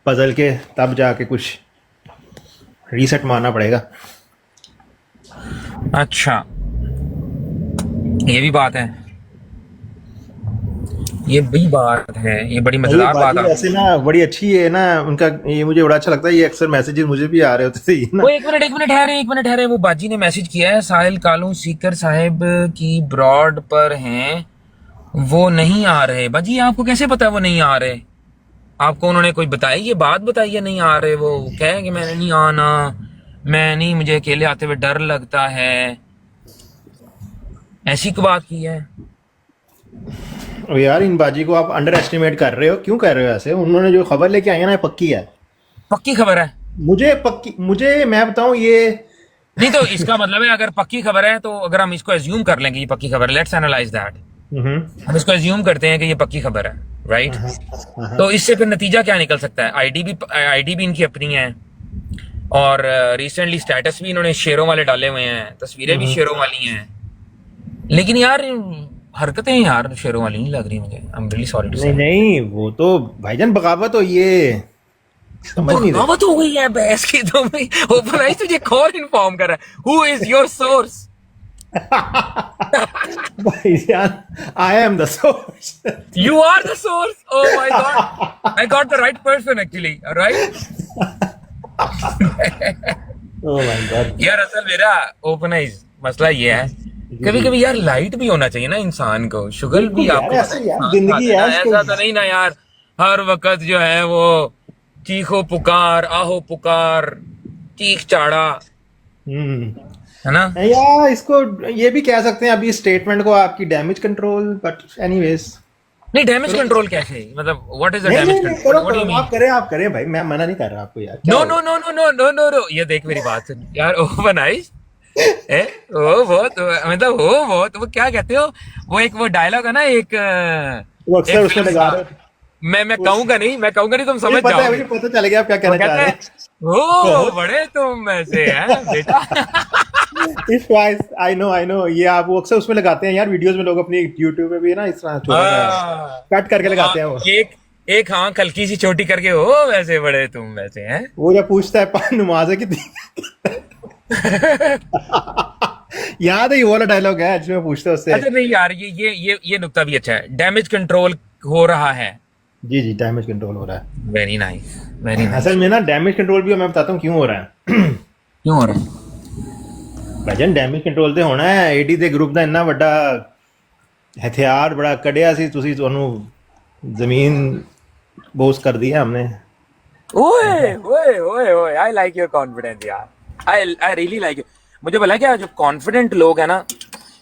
पजल के, तब जाके कुछ रीसेट मारना पड़ेगा। अच्छा, ये भी बात है, ये भी बात है, ये बड़ी मजेदार बात है। ऐसे ना बड़ी अच्छी है ना उनका, ये मुझे बड़ा अच्छा लगता है। ये अक्सर मैसेजेस मुझे भी आ रहे होते थे ना। वो एक मिनट ठहरे, वो बाजी ने मैसेज किया है, साहिल कालू सीकर साहिब की ब्रॉड पर हैं, वो नहीं आ रहे। बाजी आपको कैसे पता है वो नहीं आ रहे? आपको उन्होंने कोई बताई, ये बात बताई है नहीं आ रहे? वो कहें कि मैंने नहीं आना, मैं नहीं, मुझे अकेले आते हुए डर लगता है, ऐसी को बात की है? ओ यार, इन बाजी को आप अंडर एस्टिमेट कर रहे हो। क्यों कर रहे हो ऐसे? उन्होंने जो खबर लेके आई है ना, पक्की है, पक्की खबर है। मुझे मैं बताऊं, ये नहीं तो इसका मतलब है अगर पक्की खबर है तो अगर हम इसको एज्यूम कर लेंगे ये पक्की खबर है, लेट्स एनालाइज दैट, हम इसको एज्यूम करते हैं कि ये पक्की खबर है, राइट? तो इससे फिर नतीजा क्या निकल सकता है? आईडी भी इनकी अपनी है, और रिसेंटली स्टेटस भी इन्होंने शेरों वाले डाले हुए हैं, तस्वीरें भी शेरों वाली हैं, लेकिन यार हरकतें यार शेरों वाली नहीं लग रही मुझे। I am really sorry to say. नहीं, वो तो भाईजान बगावत हो, ये समझ नहीं रहे। बगावत हो गई है बहस की तो भाई। ओपन तुझे कौन इन्फॉर्म कर रहा है? Who is your source? भाईजान, I am the source. You are the source. Oh my god, I got the right person actually. Right? Oh my God. यार असल मेरा ओपनाइज मसला ये है कभी कभी यार लाइट भी होना चाहिए ना इंसान को, शुगर भी यार, आपको ऐसे पता है यार, इंसान जिंदगी खाता है है, ना, इसको- ऐसा तो नहीं ना यार हर वक्त जो है वो चीखो पुकार आहो पुकार चीख चाड़ा, हम्म है ना। या इसको ये भी कह सकते हैं अभी स्टेटमेंट को आपकी डैमेज कंट्रोल, बट एनीवेज। नहीं डैमेज कंट्रोल कैसे, मतलब व्हाट इज द नहीं डैमेज नहीं नहीं, कंट्रोल, करो व्हाट डू यू करो, मीन? आप करें भाई, मैं मना नहीं कर रहा आपको यार, क्या नो हो no no no no no no no, ये देख मेरी बात सुन यार, ओवन आइस है वो बहुत, मतलब वो बहुत, वो क्या कहते हो, वो एक वो डायलॉग है ना एक वो अक्सर एक उसमें फिल्म लगा का, रहे मैं कहूंगा नहीं, मैं कहूंगा नहीं, तुम मुझे समझ पता है, मुझे जाओगे। पता चल गया आप क्या वो कहना चाह कहता रहे है हैं। ओ बड़े तुम ऐसे हैं बेटा। इस वाइज आई नो ये आप वो अक्सर उसमें लगाते हैं यार, वीडियोस में लोग अपनी यूट्यूब पे भी ना इस तरह छोटा सा हाँ, कट करके लगाते हैं वो। एक एक हाँ हल्की सी छोटी करके हो वैसे बड़े तुम वैसे हैं। वो जब पूछता है नमाज है कितनी, याद है ये वाला डायलॉग है जिसमें पूछते हैं उससे। अच्छा नहीं यार, ये नुक्ता भी अच्छा है, डैमेज कंट्रोल हो रहा है। जी जी, डैमेज कंट्रोल हो रहा है। Very nice very nice. असल में ना डैमेज कंट्रोल भी मैं बताता हूँ क्यों हो रहा है। क्यों हो रहा है? भाईजान डैमेज कंट्रोल ਤੇ ਹੋਣਾ ਹੈ, ਏਡੀ ਦੇ ਗਰੁੱਪ ਦਾ ਇੰਨਾ ਵੱਡਾ ਹਥਿਆਰ ਬੜਾ ਕੱਢਿਆ ਸੀ, ਤੁਸੀਂ ਤੁਹਾਨੂੰ ਜ਼ਮੀਨ ਬੋਸ ਕਰ दी है हमने। ओए ओए ओए ओए, आई लाइक योर कॉन्फिडेंस यार, आई रियली लाइक इट। मुझे बोला क्या, जो कॉन्फिडेंट लोग है ना,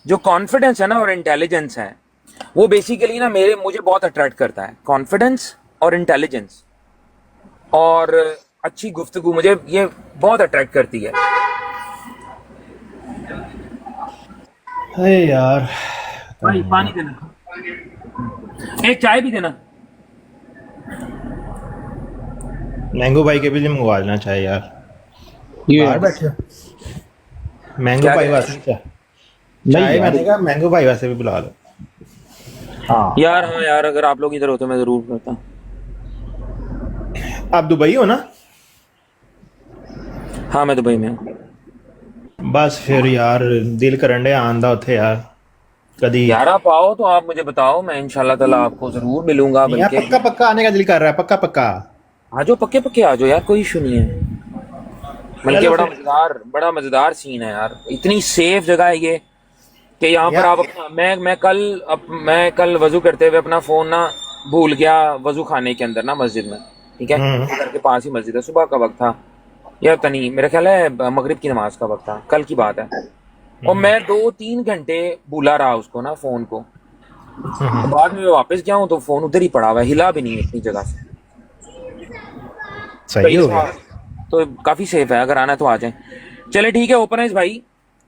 जो कॉन्फिडेंस है ना और इंटेलिजेंस है, वो बेसिकली ना मुझे बहुत अट्रैक्ट करता है, कॉन्फिडेंस और इंटेलिजेंस और अच्छी गुफ्तगू, मुझे ये बहुत अट्रैक्ट करती है। अरे यार, भाई पानी देना, एक चाय भी देना। मैंगो भाई के भी लिए मंगवा लेना चाहिए यार। बाहर बैठे मैंगो क्या भाई कह वास्ते चाय मैंने कहा मैंगो भाई वास्ते भी बुला लो। यार हाँ यार, अगर आप लोग इधर होते मैं जरूर करता। आप दुबई हो ना? हाँ मैं दुबई में हूँ। बस फिर यार दिल करन डे आन दा उत्थे यार कदी। यार आप आओ तो आप मुझे बताओ, मैं इंशाल्लाह ताला आपको जरूर मिलूंगा। यार बल्कि पक्का पक्का आने का दिल कर रहा है, पक्का पक्का। आ जाओ, पक्के पक्के आ जाओ यार, कोई इशू नहीं है। बल्कि चलो बड़ा मजेदार सीन है यार, इतनी सेफ जगह है ये कि यहाँ पर यार- आप अपना, मैं कल वजू करते हुए अपना फोन ना भूल गया वजू खाने के अंदर ना मस्जिद में, ठीक है, घर के पास ही मस्जिद है, सुबह का वक्त था या तनी मेरा ख्याल है मगरिब की नमाज का वक्त था, कल की बात है। और मैं 2-3 घंटे भूला रहा उसको ना, फोन को। बाद में मैं वापस गया हूँ तो फोन उधर ही पड़ा हुआ है, हिला भी नहीं है अपनी जगह से। सही हो गया। तो काफी सेफ है, अगर आना है तो आ जाए। चले ठीक है ओपन भाई।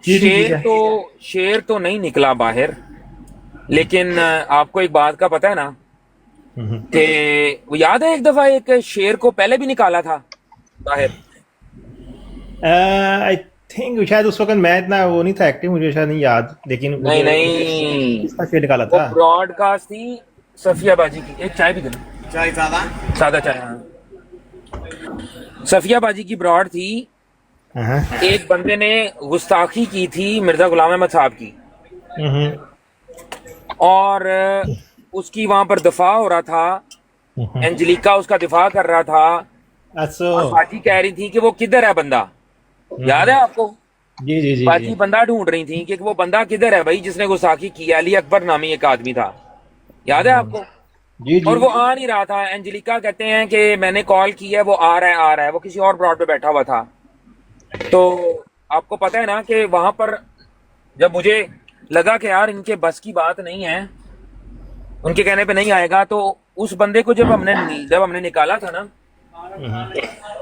जी, ठीक है। शेर तो नहीं निकला बाहर, लेकिन आपको एक बात का पता है ना कि वो याद है एक दफा एक शेर को पहले भी निकाला था बाहर। आई थिंक शायद उस वक्त मैं इतना वो नहीं था एक्टिव, मुझे शायद नहीं याद, लेकिन नहीं नहीं, इसका शेर निकाला वो था। ब्रॉडकास्ट थी सफिया बाजी की। एक चाय भी देना, चाय सादा सादा चाय। हाँ, सफिया बाजी की ब्रॉड थी। हाँ। एक बंदे ने गुस्ताखी की थी मिर्जा गुलाम अहमद साहब की, और उसकी वहां पर दफा हो रहा था, एंजेलिका उसका दिफा कर रहा था, और बाजी कह रही थी कि वो किधर है बंदा। याद है आपको? जी जी जी बाजी जी। बंदा ढूंढ रही थी कि वो बंदा किधर है भाई जिसने गुस्ताखी की। अली अकबर नामी एक आदमी था, याद है आपको? जी जी। और वो आ नहीं रहा था। एंजेलिका कहते हैं कि मैंने कॉल की है, वो आ रहा है। वो किसी और ब्रॉड पे बैठा हुआ था। तो आपको पता है ना कि वहां पर जब मुझे लगा कि यार इनके बस की बात नहीं है, उनके कहने पे नहीं आएगा, तो उस बंदे को जब हमने निकाला था ना,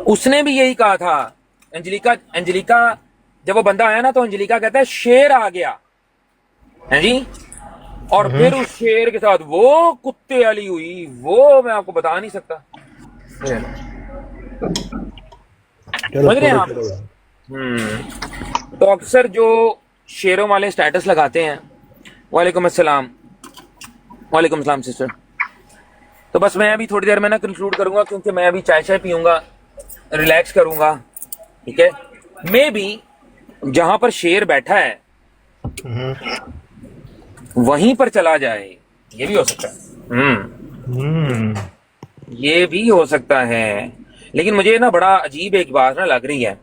उसने भी यही कहा था। एंजेलिका जब वो बंदा आया ना तो एंजेलिका कहता है शेर आ गया है जी, और फिर उस शेर के साथ वो कुत्ते वाली हुई, वो मैं आपको बता नहीं सकता। समझ रहे हैं आप? तो अक्सर जो शेरों वाले स्टेटस लगाते हैं, वालेकुम अस्सलाम, वालेकुम अस्सलाम सिस्टर। तो बस मैं अभी थोड़ी देर में ना कंक्लूड करूंगा, क्योंकि मैं अभी चाय पीऊंगा, रिलैक्स करूंगा, ठीक है। मे बी जहां पर शेर बैठा है वहीं पर चला जाए, ये भी हो सकता है। ये भी हो सकता है। लेकिन मुझे ना बड़ा अजीब एक बात ना लग रही है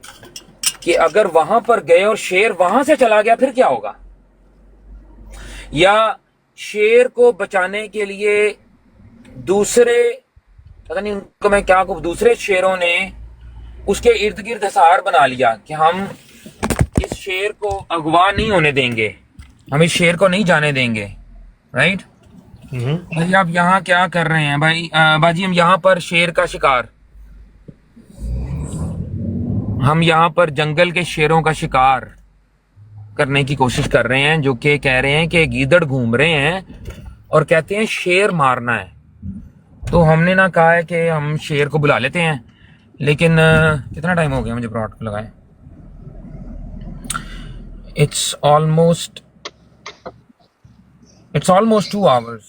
कि अगर वहां पर गए और शेर वहां से चला गया फिर क्या होगा? या शेर को बचाने के लिए दूसरे, पता नहीं उनको मैं क्या कहूं, दूसरे शेरों ने उसके इर्द गिर्द हिसार बना लिया कि हम इस शेर को अगवा नहीं होने देंगे, हम इस शेर को नहीं जाने देंगे, राइट। भाई आप यहाँ क्या कर रहे हैं भाई? बाजी हम यहाँ पर शेर का शिकार, हम यहाँ पर जंगल के शेरों का शिकार करने की कोशिश कर रहे हैं, जो कि कह रहे हैं कि गीदड़ घूम रहे हैं और कहते हैं शेर मारना है। तो हमने ना कहा है कि हम शेर को बुला लेते हैं, लेकिन कितना टाइम हो गया मुझे ब्रॉड को लगाए? It's almost 2 hours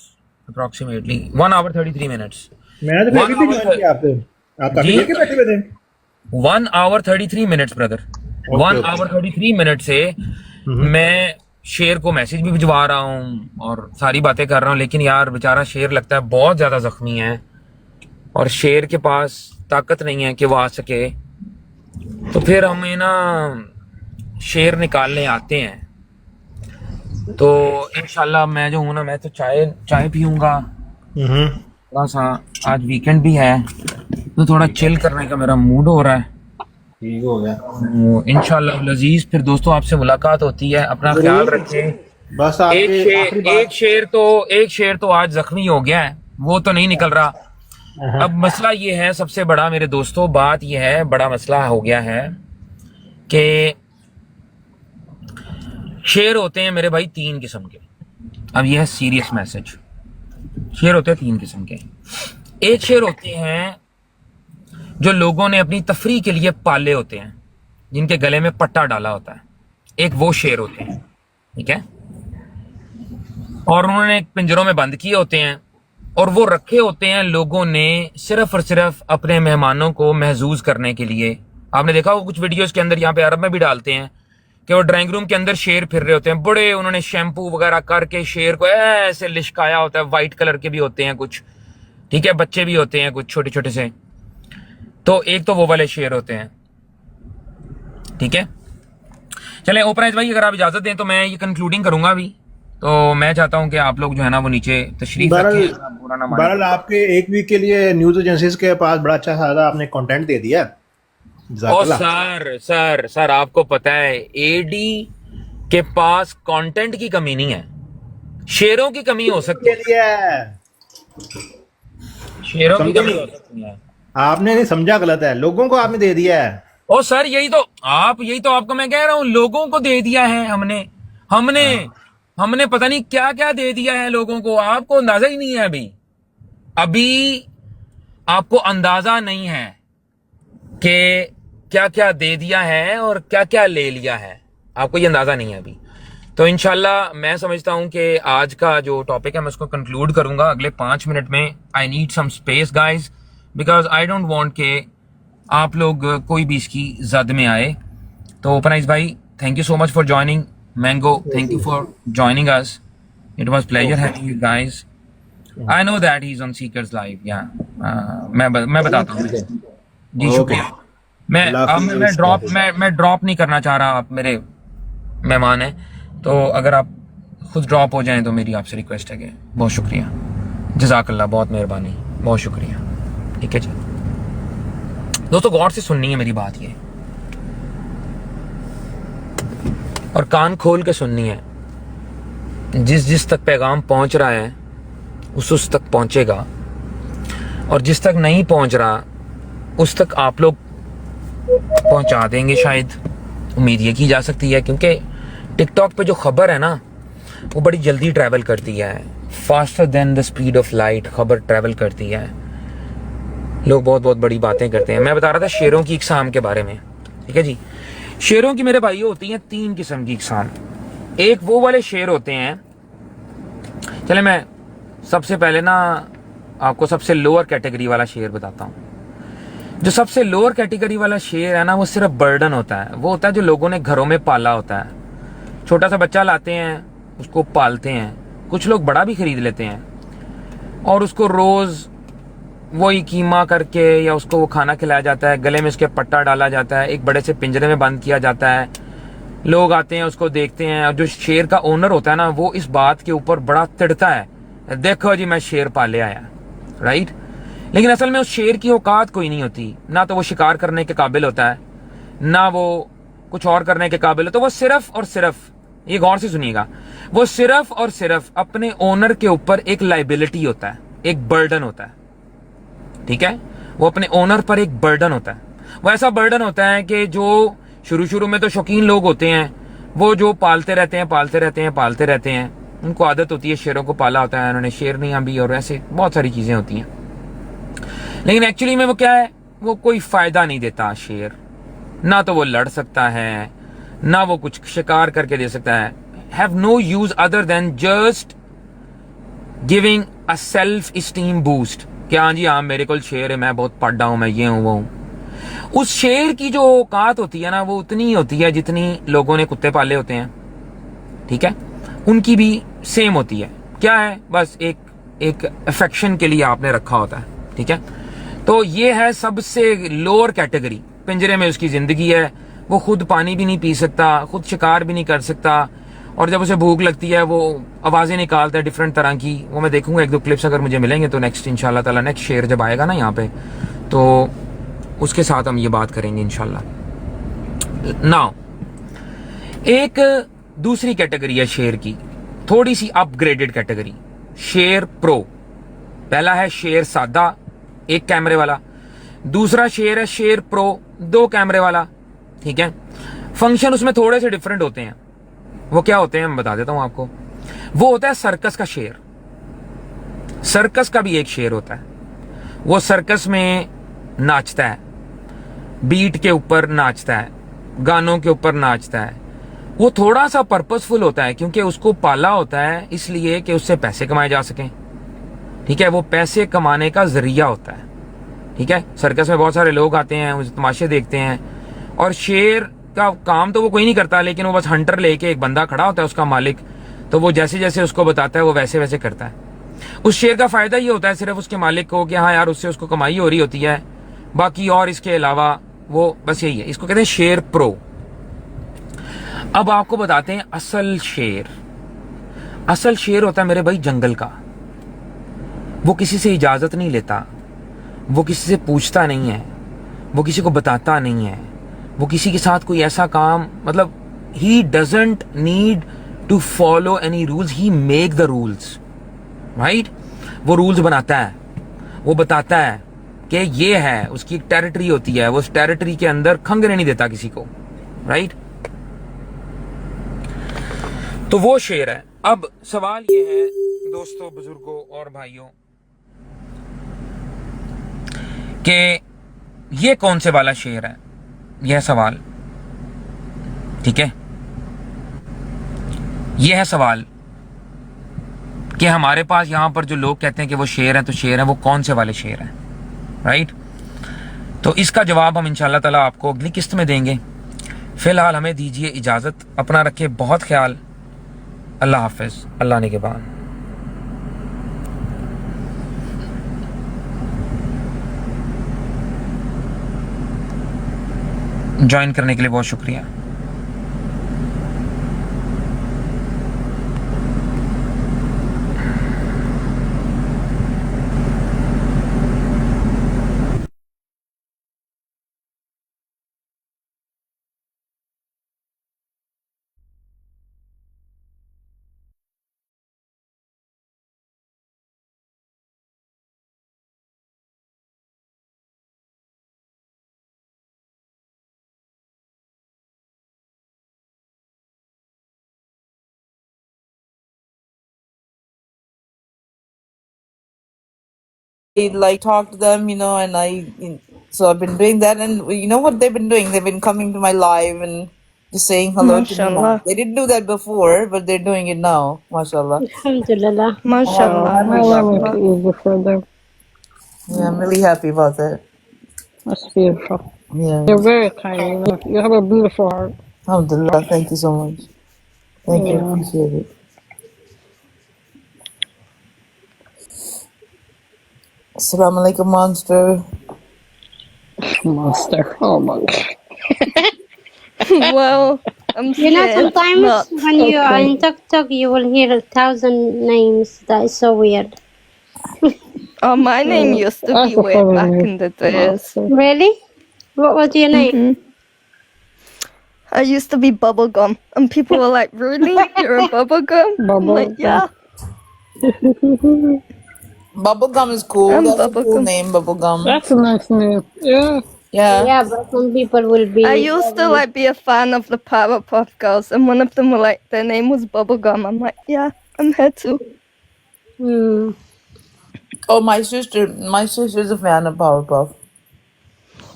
approximately, 1 hour 33 minutes। मैं तो फिर भी ज्वाइन किया आपसे, आप काफी देर के बैठे हुए थे। 1 hour 33 minutes brother, 1 hour 33 minute से मैं शेर को मैसेज भी भिजवा रहा हूँ और सारी बातें कर रहा हूँ, लेकिन यार बेचारा शेर लगता है बहुत ज्यादा जख्मी है और शेर के पास ताकत नहीं है कि वो आ सके। तो फिर हमें ना शेर निकालने आते हैं। तो इंशाल्लाह मैं जो हूँ ना, मैं तो चाय पीऊंगा थोड़ा सा, आज वीकेंड भी है तो थोड़ा चिल करने का मेरा मूड हो रहा है। ठीक हो गया। तो इंशाल्लाह लजीज फिर दोस्तों आपसे मुलाकात होती है, अपना ख्याल रखें। बस एक शेर तो आज जख्मी हो गया है, वो तो नहीं निकल रहा। अब मसला ये है, सबसे बड़ा मेरे दोस्तों बात ये है, बड़ा मसला हो गया है कि शेर होते हैं मेरे भाई 3 किस्म के। अब यह है सीरियस मैसेज, शेर होते हैं 3 किस्म के। एक शेर होते हैं जो लोगों ने अपनी तफरी के लिए पाले होते हैं, जिनके गले में पट्टा डाला होता है, एक वो शेर होते हैं, ठीक है। और उन्होंने पिंजरों में बंद किए होते हैं और वो रखे होते हैं लोगों ने सिर्फ और सिर्फ अपने मेहमानों को महजूज करने के लिए। आपने देखा होगा कुछ वीडियोस के अंदर, यहाँ पे अरब में भी डालते हैं कि वो ड्राइंग रूम के अंदर शेर फिर रहे होते हैं, बड़े उन्होंने शैम्पू वगैरह करके शेर को ऐसे लिशकाया होता है, व्हाइट कलर के भी होते हैं कुछ, ठीक है, बच्चे भी होते हैं कुछ छोटे छोटे से। तो एक तो वो वाले शेर होते हैं, ठीक है। चले ओपराइज भाई अगर आप इजाजत दें तो मैं ये कंक्लूडिंग करूंगा अभी। तो मैं चाहता हूं कि आप लोग जो है ना वो नीचे तशरीफ रखें, बुरा ना मानें। बहरहाल आपके 1 वीक के लिए न्यूज एजेंसीज के पास बड़ा अच्छा खासा आपने कंटेंट दे दिया। ओ सर आपको पता है एडी के पास कंटेंट की कमी नहीं है, शेरों की कमी हो सकती है, शेरों की कमी हो सकती है। आपने नहीं समझा, गलत है, लोगों को आपने दे दिया है। ओ सर यही तो आपको मैं कह रहा हूं, लोगों को दे दिया है हमने पता नहीं क्या क्या दे दिया है लोगों को, आपको अंदाजा ही नहीं है। अभी आपको अंदाजा नहीं है कि क्या क्या दे दिया है और क्या क्या ले लिया है, आपको ये अंदाजा नहीं है अभी। तो इंशाल्लाह मैं समझता हूं कि आज का जो टॉपिक है मैं उसको कंक्लूड करूंगा अगले 5 मिनट में। I need some space guys, because I don't want के आप लोग कोई भी इसकी जद में आए। तो ओपनाइज भाई thank you so much for joining, mango thank you for joining us, it was pleasure having you guys. I know that he is on seekers live, या मैं बताता हूँ जी, शुक्रिया। मैं ड्रॉप नहीं करना चाह रहा, आप मेरे मेहमान हैं, तो अगर आप खुद ड्रॉप हो जाएं तो मेरी आपसे रिक्वेस्ट है कि बहुत शुक्रिया, जज़ाकल्लाह, बहुत मेहरबानी, बहुत शुक्रिया, ठीक है जी। दोस्तों गौर से सुननी है मेरी बात ये, और कान खोल के सुननी है। जिस तक पैगाम पहुंच रहा है उस तक पहुंचेगा, और जिस तक नहीं पहुंच रहा उस तक आप लोग पहुंचा देंगे शायद, उम्मीद ये की जा सकती है। क्योंकि टिकटॉक पे जो खबर है ना वो बड़ी जल्दी ट्रैवल करती है, faster than the speed of light खबर ट्रैवल करती है। लोग बहुत बहुत बड़ी बातें करते हैं। मैं बता रहा था शेरों की इकसाम के बारे में, ठीक है जी। शेरों की मेरे भाइयों होती हैं 3 किस्म की इकसाम। एक वो वाले शेर होते हैं, चले मैं सबसे पहले ना आपको सबसे लोअर कैटेगरी वाला शेर बताता हूँ। जो सबसे लोअर कैटेगरी वाला शेर है ना वो सिर्फ बर्डन होता है, वो होता है जो लोगों ने घरों में पाला होता है। छोटा सा बच्चा लाते हैं, उसको पालते हैं, कुछ लोग बड़ा भी खरीद लेते हैं और उसको रोज वही कीमा करके या उसको वो खाना खिलाया जाता है, गले में उसके पट्टा डाला जाता है, एक बड़े से पिंजरे में बंद किया जाता है, लोग आते हैं उसको देखते हैं, और जो शेर का ओनर होता है ना वो इस बात के ऊपर बड़ा तिड़ता है, देखो जी मैं शेर पाले आया, राइट। लेकिन असल में उस शेर की औकात कोई नहीं होती, ना तो वो शिकार करने के काबिल होता है, ना वो कुछ और करने के काबिल है। तो वो सिर्फ और सिर्फ, ये गौर से सुनिएगा, वो सिर्फ और सिर्फ अपने ओनर के ऊपर एक लाइबिलिटी होता है, एक बर्डन होता है, ठीक है। वो अपने ओनर पर एक बर्डन होता है। वो ऐसा बर्डन होता है कि जो शुरू में तो शौकीन लोग होते हैं, वो जो पालते रहते हैं, उनको आदत होती है, शेरों को पाला होता है उन्होंने, शेरनियां भी और ऐसे बहुत सारी चीजें होती हैं। लेकिन एक्चुअली में वो क्या है, वो कोई फायदा नहीं देता शेर, ना तो वो लड़ सकता है, ना वो कुछ शिकार करके दे सकता है। Have no use other than just giving a self esteem boost, कि हाँ जी हाँ मेरे को शेर है, मैं बहुत पढ़ा हूं, मैं ये हूं वो हूं। उस शेर की जो औकात होती है ना वो उतनी ही होती है जितनी लोगों ने कुत्ते पाले होते हैं, ठीक है, उनकी भी सेम होती है। क्या है, बस एक अफेक्शन के लिए आपने रखा होता है, ठीक है। तो ये है सबसे लोअर कैटेगरी, पिंजरे में उसकी जिंदगी है, वो खुद पानी भी नहीं पी सकता, खुद शिकार भी नहीं कर सकता, और जब उसे भूख लगती है वो आवाजें निकालता है डिफरेंट तरह की। वो मैं देखूंगा 1-2 क्लिप्स अगर मुझे मिलेंगे तो नेक्स्ट इंशाल्लाह ताला, नेक्स्ट शेर जब आएगा ना यहाँ पे तो उसके साथ हम ये बात करेंगे इंशाल्लाह। नाउ एक दूसरी कैटेगरी है शेर की, थोड़ी सी अपग्रेडेड कैटेगरी, शेर प्रो। पहला है शेर सादा 1 कैमरे वाला, दूसरा शेर है शेर प्रो 2 कैमरे वाला, ठीक है। फंक्शन उसमें थोड़े से डिफरेंट होते हैं। वो क्या होते हैं मैं बता देता हूं आपको। वो होता है सर्कस का शेर। सर्कस का भी एक शेर होता है, वो सर्कस में नाचता है, बीट के ऊपर नाचता है, गानों के ऊपर नाचता है। वो थोड़ा सा पर्पसफुल होता है क्योंकि उसको पाला होता है इसलिए कि उससे पैसे कमाए जा सकें, ठीक है। वो पैसे कमाने का जरिया होता है, ठीक है। सर्कस में बहुत सारे लोग आते हैं, उस तमाशे देखते हैं, और शेर का काम तो वो कोई नहीं करता, लेकिन वो बस हंटर लेके एक बंदा खड़ा होता है उसका मालिक, तो वो जैसे जैसे उसको बताता है वो वैसे वैसे करता है। उस शेर का फायदा ये होता है सिर्फ उसके मालिक को कि हाँ यार उससे उसको कमाई हो रही होती है, बाकी और इसके अलावा वो बस यही है। इसको कहते हैं शेर प्रो। अब आपको बताते हैं असल शेर। असल शेर होता है मेरे भाई जंगल का। वो किसी से इजाजत नहीं लेता, वो किसी से पूछता नहीं है, वो किसी को बताता नहीं है, वो किसी के साथ कोई ऐसा काम, मतलब he doesn't need to follow any rules, he make the rules, right. वो रूल्स बनाता है, वो बताता है कि ये है, उसकी एक टेरिटरी होती है, वो उस टेरिटरी के अंदर खंगने नहीं देता किसी को, राइट। तो वो शेर है। अब सवाल ये है दोस्तों, बुजुर्गों और भाइयों, कि ये कौन से वाला शेर है, यह सवाल, ठीक है। यह है सवाल कि हमारे पास यहां पर जो लोग कहते हैं कि वो शेर है, तो शेर है, वो कौन से वाले शेर हैं, राइट। तो इसका जवाब हम इंशाल्लाह ताला आपको अगली किस्त में देंगे। फिलहाल हमें दीजिए इजाजत, अपना रखिए बहुत ख्याल। अल्लाह हाफिज, अल्लाह निगहबान। ज्वाइन करने के लिए बहुत शुक्रिया। like talk to them, and so I've been doing that, and you know what they've been doing? They've been coming to my live and just saying hello to me now. MashaAllah. They didn't do that before, but they're doing it now. MashaAllah. Alhamdulillah. I'm MashaAllah. happy Allah about make that. it easy for them. Yeah, I'm really happy about that. That's beautiful. Yeah. You're very kind. You have a beautiful heart. Alhamdulillah. Thank you so much. Thank you. Yeah. Appreciate it. Assalamu alaikum, monster. Monster. Oh my God. Well, I'm You know, scared. sometimes Not. when you are Okay. in TikTok, you will hear 1,000 names. That is so weird. Oh, my name used to That's be a way funny back name. in the days. Really? What was your name? Mhm. I used to be Bubblegum, and people were like, "Really? You're a Bubblegum?" I'm like, Bubblegum. "Yeah, Bubblegum is cool. I'm That's a cool Bubblegum." name, Bubblegum. That's a nice name. Yeah. Yeah. Yeah, but some people will be I used to like be a fan of the Powerpuff Girls, and one of them were like, their name was Bubblegum. I'm like, "Yeah, I'm here too." Hmm. Oh, my sister's a fan of Powerpuff.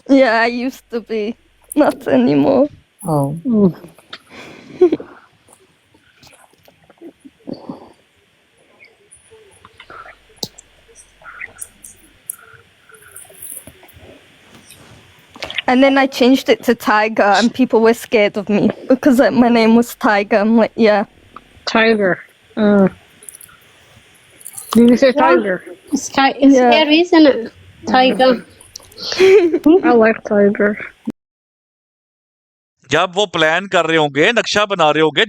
Yeah, I used to be, not anymore. Oh. Hmm. And then I changed it to Tiger, and people were scared of me because like, my name was Tiger. I'm like, yeah. Tiger. Did you say tiger? It's Yeah. scary, isn't it? Tiger. I like tiger. जब वो plan कर रहे होंगे, नक्शा बना रहे होंगे,